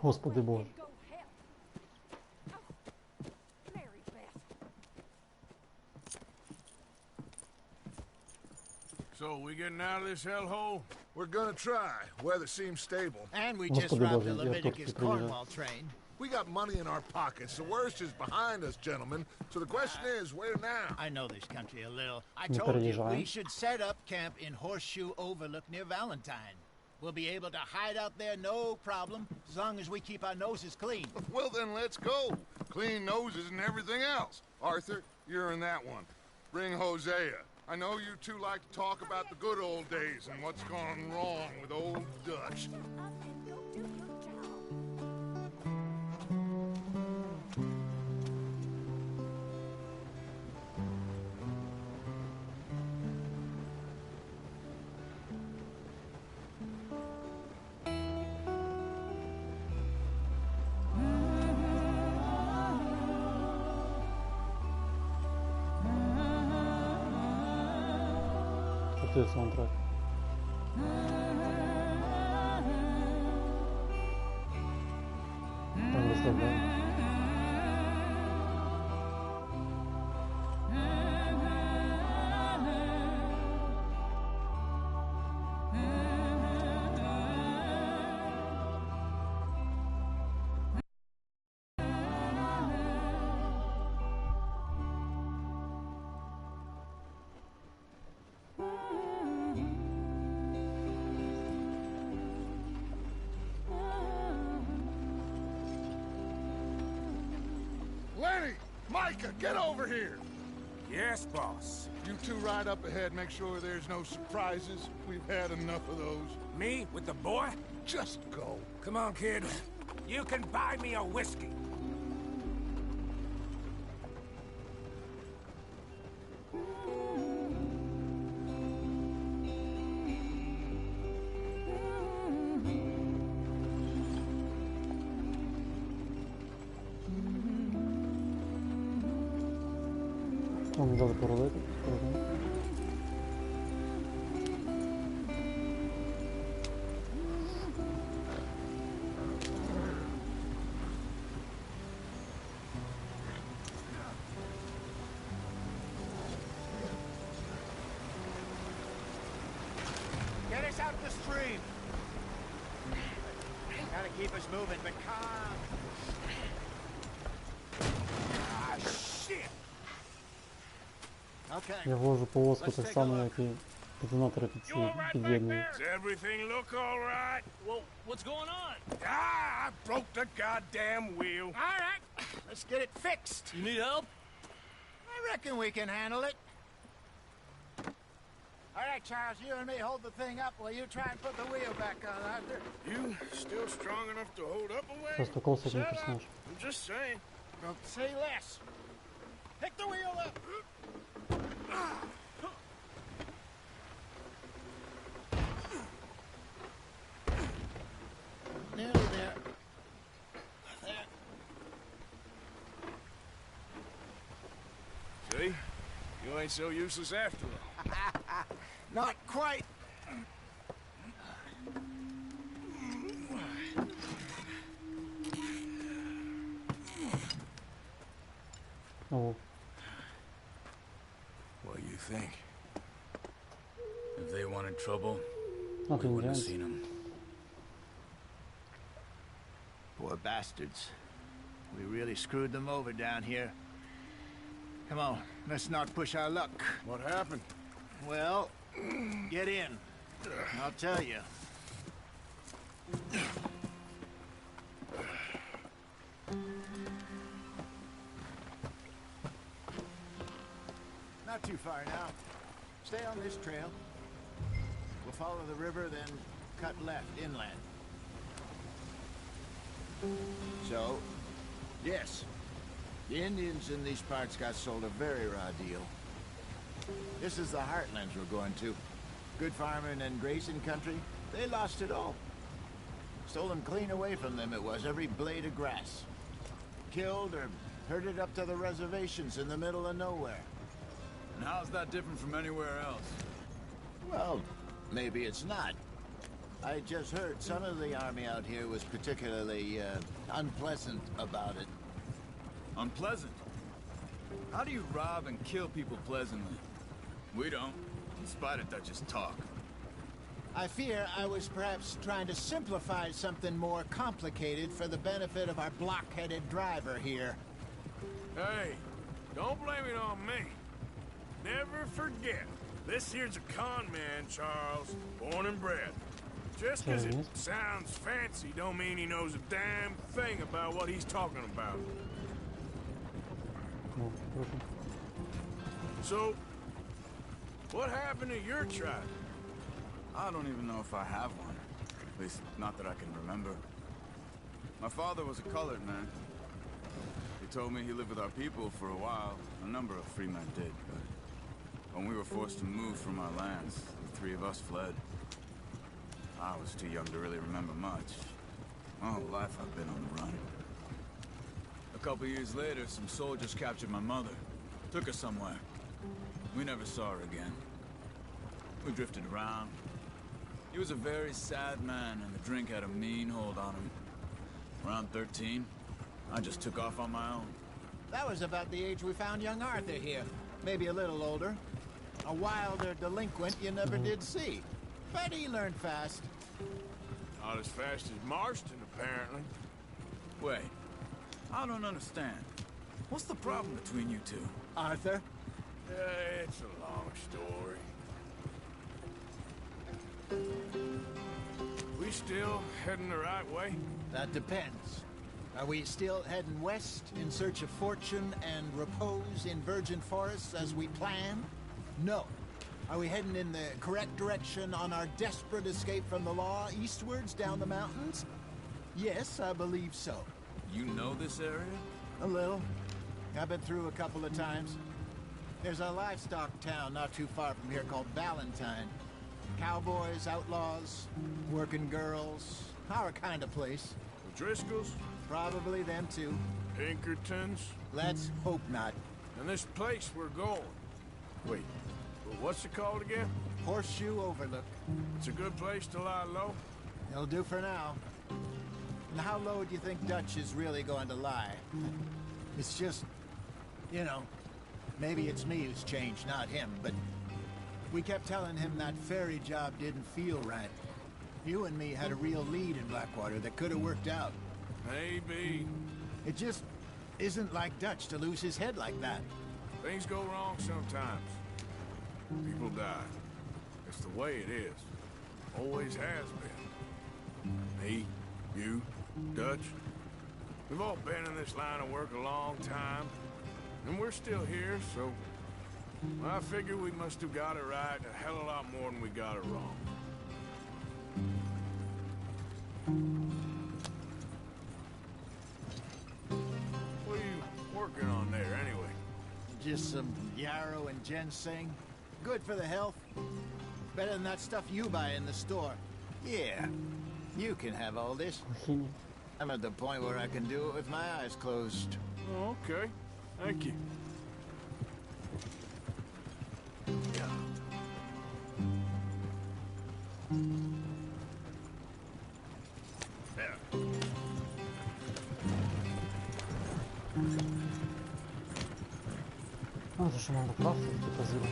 Господи Боже. So, we getting out of this hellhole? We're gonna try. Weather seems stable. And we just robbed the Leviticus Cornwall train. We got money in our pockets. The worst is behind us, gentlemen. So the question is, where now? I know this country a little. I told you we should set up camp in Horseshoe Overlook near Valentine. We'll be able to hide out there no problem, as long as we keep our noses clean. Well, then let's go. Clean noses and everything else. Arthur, you're in that one. Bring Hosea. I know you two like to talk about the good old days and what's gone wrong with old Dutch. Крутий саундтрек. Так розслабляє. Lenny! Micah, get over here! Yes, boss. You two ride up ahead, make sure there's no surprises. We've had enough of those. Me? With the boy? Just go. Come on, kid. You can buy me a whiskey. Не дали порулити. Get us out the stream. Gotta keep us moving, but calm. Ah, shit. Okay. Я вожу повозку так само, як і детонатори під'єднують. Does everything look all right? Well, what's going on? Ah, I broke the goddamn wheel. All right, let's get it fixed. You need help? I reckon we can handle it. All right, Charles, you and me hold the thing up while you try and put the wheel back on, Arthur. You still strong enough to hold up a way? Просто колсик не персонаж. I'm just saying. Don't say less. Pick the wheel up. Nearly there. There. See? You ain't so useless after all. Not quite. Oh. What do you think? If they wanted trouble, Nothing we wouldn't have else. seen them. Poor bastards. We really screwed them over down here. Come on, let's not push our luck. What happened? Well, get in. I'll tell you. Not too far now. Stay on this trail. We'll follow the river, then cut left inland. So, yes, the Indians in these parts got sold a very raw deal. This is the heartlands we're going to. Good farming and grazing country, they lost it all. Stolen clean away from them it was, every blade of grass. Killed or herded up to the reservations in the middle of nowhere. And how's that different from anywhere else? Well, maybe it's not. I just heard some of the army out here was particularly unpleasant about it. Unpleasant? How do you rob and kill people pleasantly? We don't, in spite of Dutch's talk. I fear I was perhaps trying to simplify something more complicated for the benefit of our block-headed driver here. Hey, don't blame it on me. Never forget, this here's a con man, Charles, born and bred. Just 'cause it sounds fancy don't mean he knows a damn thing about what he's talking about. So, what happened to your tribe? I don't even know if I have one. At least, not that I can remember. My father was a colored man. He told me he lived with our people for a while. A number of free men did, but when we were forced to move from our lands, the three of us fled. I was too young to really remember much. My whole life I've been on the run. A couple years later, some soldiers captured my mother. Took her somewhere. We never saw her again. We drifted around. He was a very sad man, and the drink had a mean hold on him. Around 13, I just took off on my own. That was about the age we found young Arthur here. Maybe a little older. A wilder delinquent you never did see. But he learned fast. Not as fast as Marston, apparently. Wait, I don't understand. What's the problem between you two? Arthur? It's a long story. We still heading the right way? That depends. Are we still heading west in search of fortune and repose in virgin forests as we planned? No. Are we heading in the correct direction on our desperate escape from the law eastwards down the mountains? Yes, I believe so. You know this area? A little. I've been through a couple of times. There's a livestock town not too far from here called Valentine. Cowboys, outlaws, working girls, our kind of place. The Driscolls? Probably them too. Pinkertons? Let's hope not. And this place we're going, Wait, what's it called again? Horseshoe Overlook. It's a good place to lie low? It'll do for now. And how low do you think Dutch is really going to lie? It's just, you know, maybe it's me who's changed, not him, but we kept telling him that ferry job didn't feel right. You and me had a real lead in Blackwater that could have worked out. Maybe. It just isn't like Dutch to lose his head like that. Things go wrong sometimes. People die. It's the way it is. Always has been. Me, you, Dutch. We've all been in this line of work a long time. And we're still here, so... I figure we must have got it right a hell of a lot more than we got it wrong. What are you working on there, anyway? Just some yarrow and ginseng. Good for the health. Better than that stuff you buy in the store. Yeah, you can have all this. I'm at the point where I can do it with my eyes closed. Oh, okay. Thank you. Yeah. There. No, to się mam poprawki, tylko zero.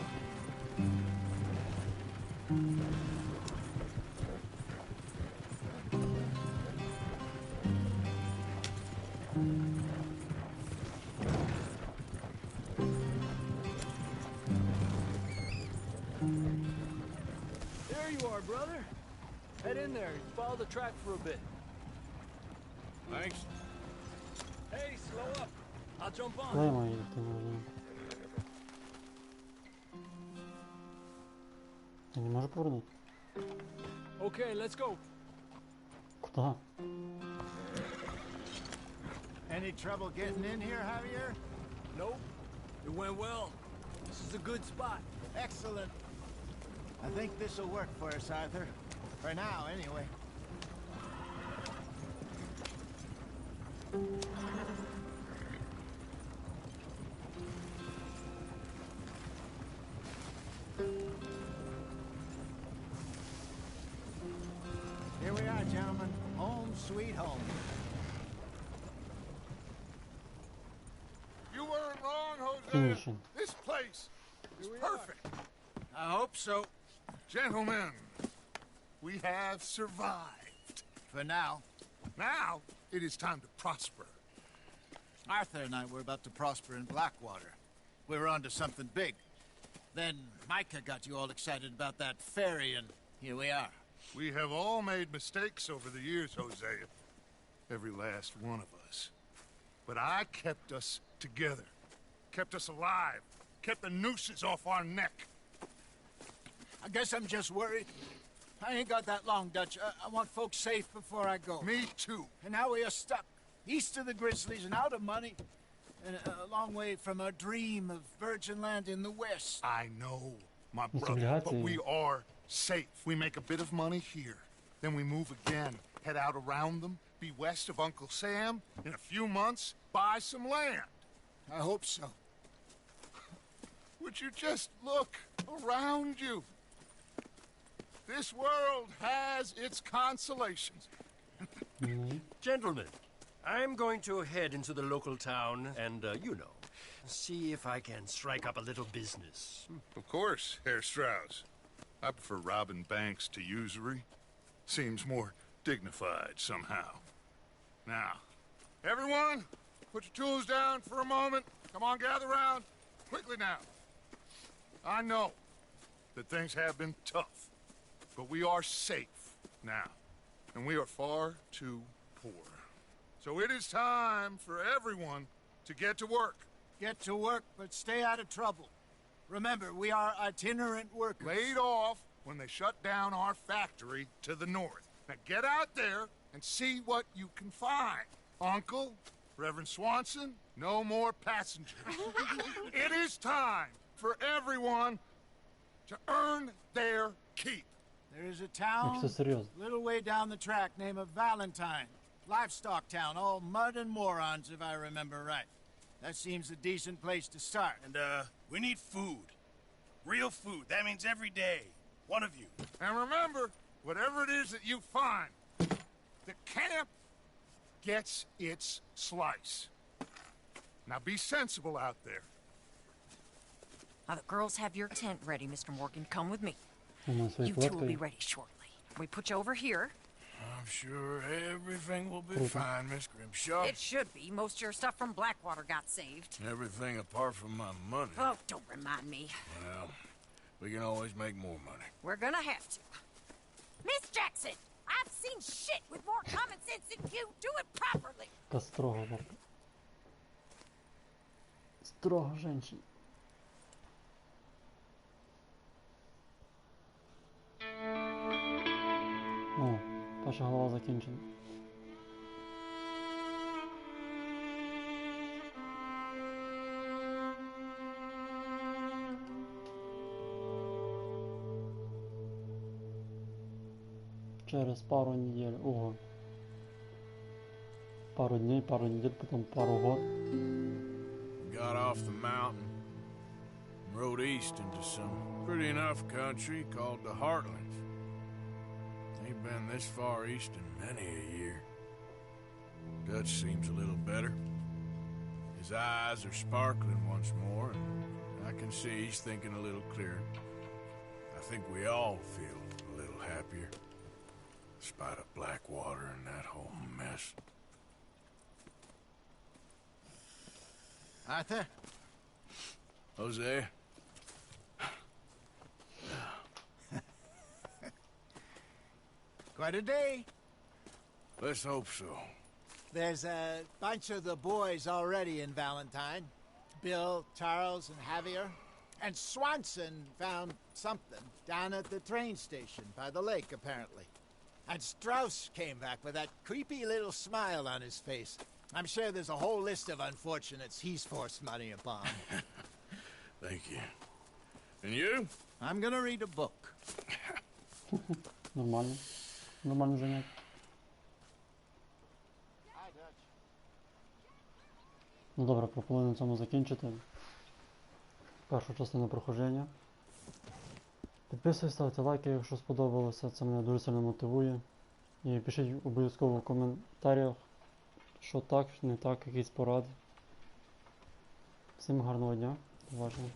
There you are, brother. Head in there and follow the track for a bit. Thanks. Hey, slow up. I'll jump on. Daj moje tym razem. Ja nie może pobrnąć. Okay, let's go. Kto? Any trouble getting in here, Javier? Nope. It went well. This is a good spot. Excellent. I think this will work for us, Arthur. For now, anyway. Here we are, gentlemen. Home sweet home. You weren't wrong, Jose. Finishing. This place is perfect. I hope so. Gentlemen, we have survived. For now. Now, it is time to prosper. Arthur and I were about to prosper in Blackwater. We were onto something big. Then Micah got you all excited about that ferry, and here we are. We have all made mistakes over the years, Jose. Every last one of us. But I kept us together. Kept us alive. Kept the nooses off our neck. I guess I'm just worried. I ain't got that long, Dutch. I want folks safe before I go. Me too. And now we are stuck. East of the Grizzlies and out of money. And a long way from our dream of virgin land in the west. I know, my brother, but we are safe. We make a bit of money here. Then we move again, head out around them, be west of Uncle Sam. In a few months, buy some land. I hope so. Would you just look around you? This world has its consolations. Gentlemen, I'm going to head into the local town and, you know, see if I can strike up a little business. Of course, Herr Strauss. I prefer robbing banks to usury. Seems more dignified somehow. Now, everyone, put your tools down for a moment. Come on, gather round. Quickly now. I know that things have been tough, but we are safe now, and we are far too poor. So it is time for everyone to get to work. Get to work, but stay out of trouble. Remember, we are itinerant workers. Laid off when they shut down our factory to the north. Now get out there and see what you can find. Uncle, Reverend Swanson, no more passengers. It is time for everyone to earn their keep. There is a town little way down the track named Valentine. Livestock town, all mud and morons, if I remember right. That seems a decent place to start. And, we need food. Real food. That means every day. One of you. And remember, whatever it is that you find, the camp gets its slice. Now be sensible out there. Now the girls have your tent ready, Mr. Morgan. Come with me. Вона свої You two will be клепкою. ready shortly. We put you over here. I'm sure everything will be Круто. fine, Miss Grimshaw. It should be. Most of your stuff from Blackwater got saved. Everything apart from my money. Oh, don't remind me. Well, we can always make more money. We're gonna have to. Miss Jackson, I've seen shit with more common sense than you. Do it properly. Така строга варка. Строга женщина. О, перша голова закінчена. Через пару недель, ого. Пару дней, пару недель, потом пару год. Got off the mountain, rode east into some pretty enough country called the Heartlands. Ain't been this far east in many a year. Dutch seems a little better. His eyes are sparkling once more, and I can see he's thinking a little clearer. I think we all feel a little happier, despite of Blackwater and that whole mess. Arthur? Jose? Quite a day. Let's hope so. There's a bunch of the boys already in Valentine. Bill, Charles, and Javier. And Swanson found something down at the train station by the lake, apparently. And Strauss came back with that creepy little smile on his face. I'm sure there's a whole list of unfortunates he's forced money upon. Thank you. And you? I'm gonna read a book. Нормально. Нормально заняття. Ну добре, пропоную на цьому закінчити першу частину проходження. Підписуйтесь, ставте лайки, якщо сподобалося, це мене дуже сильно мотивує. І пишіть обов'язково в коментарях, що так, що не так, якісь поради. Всім гарного дня, до побачення.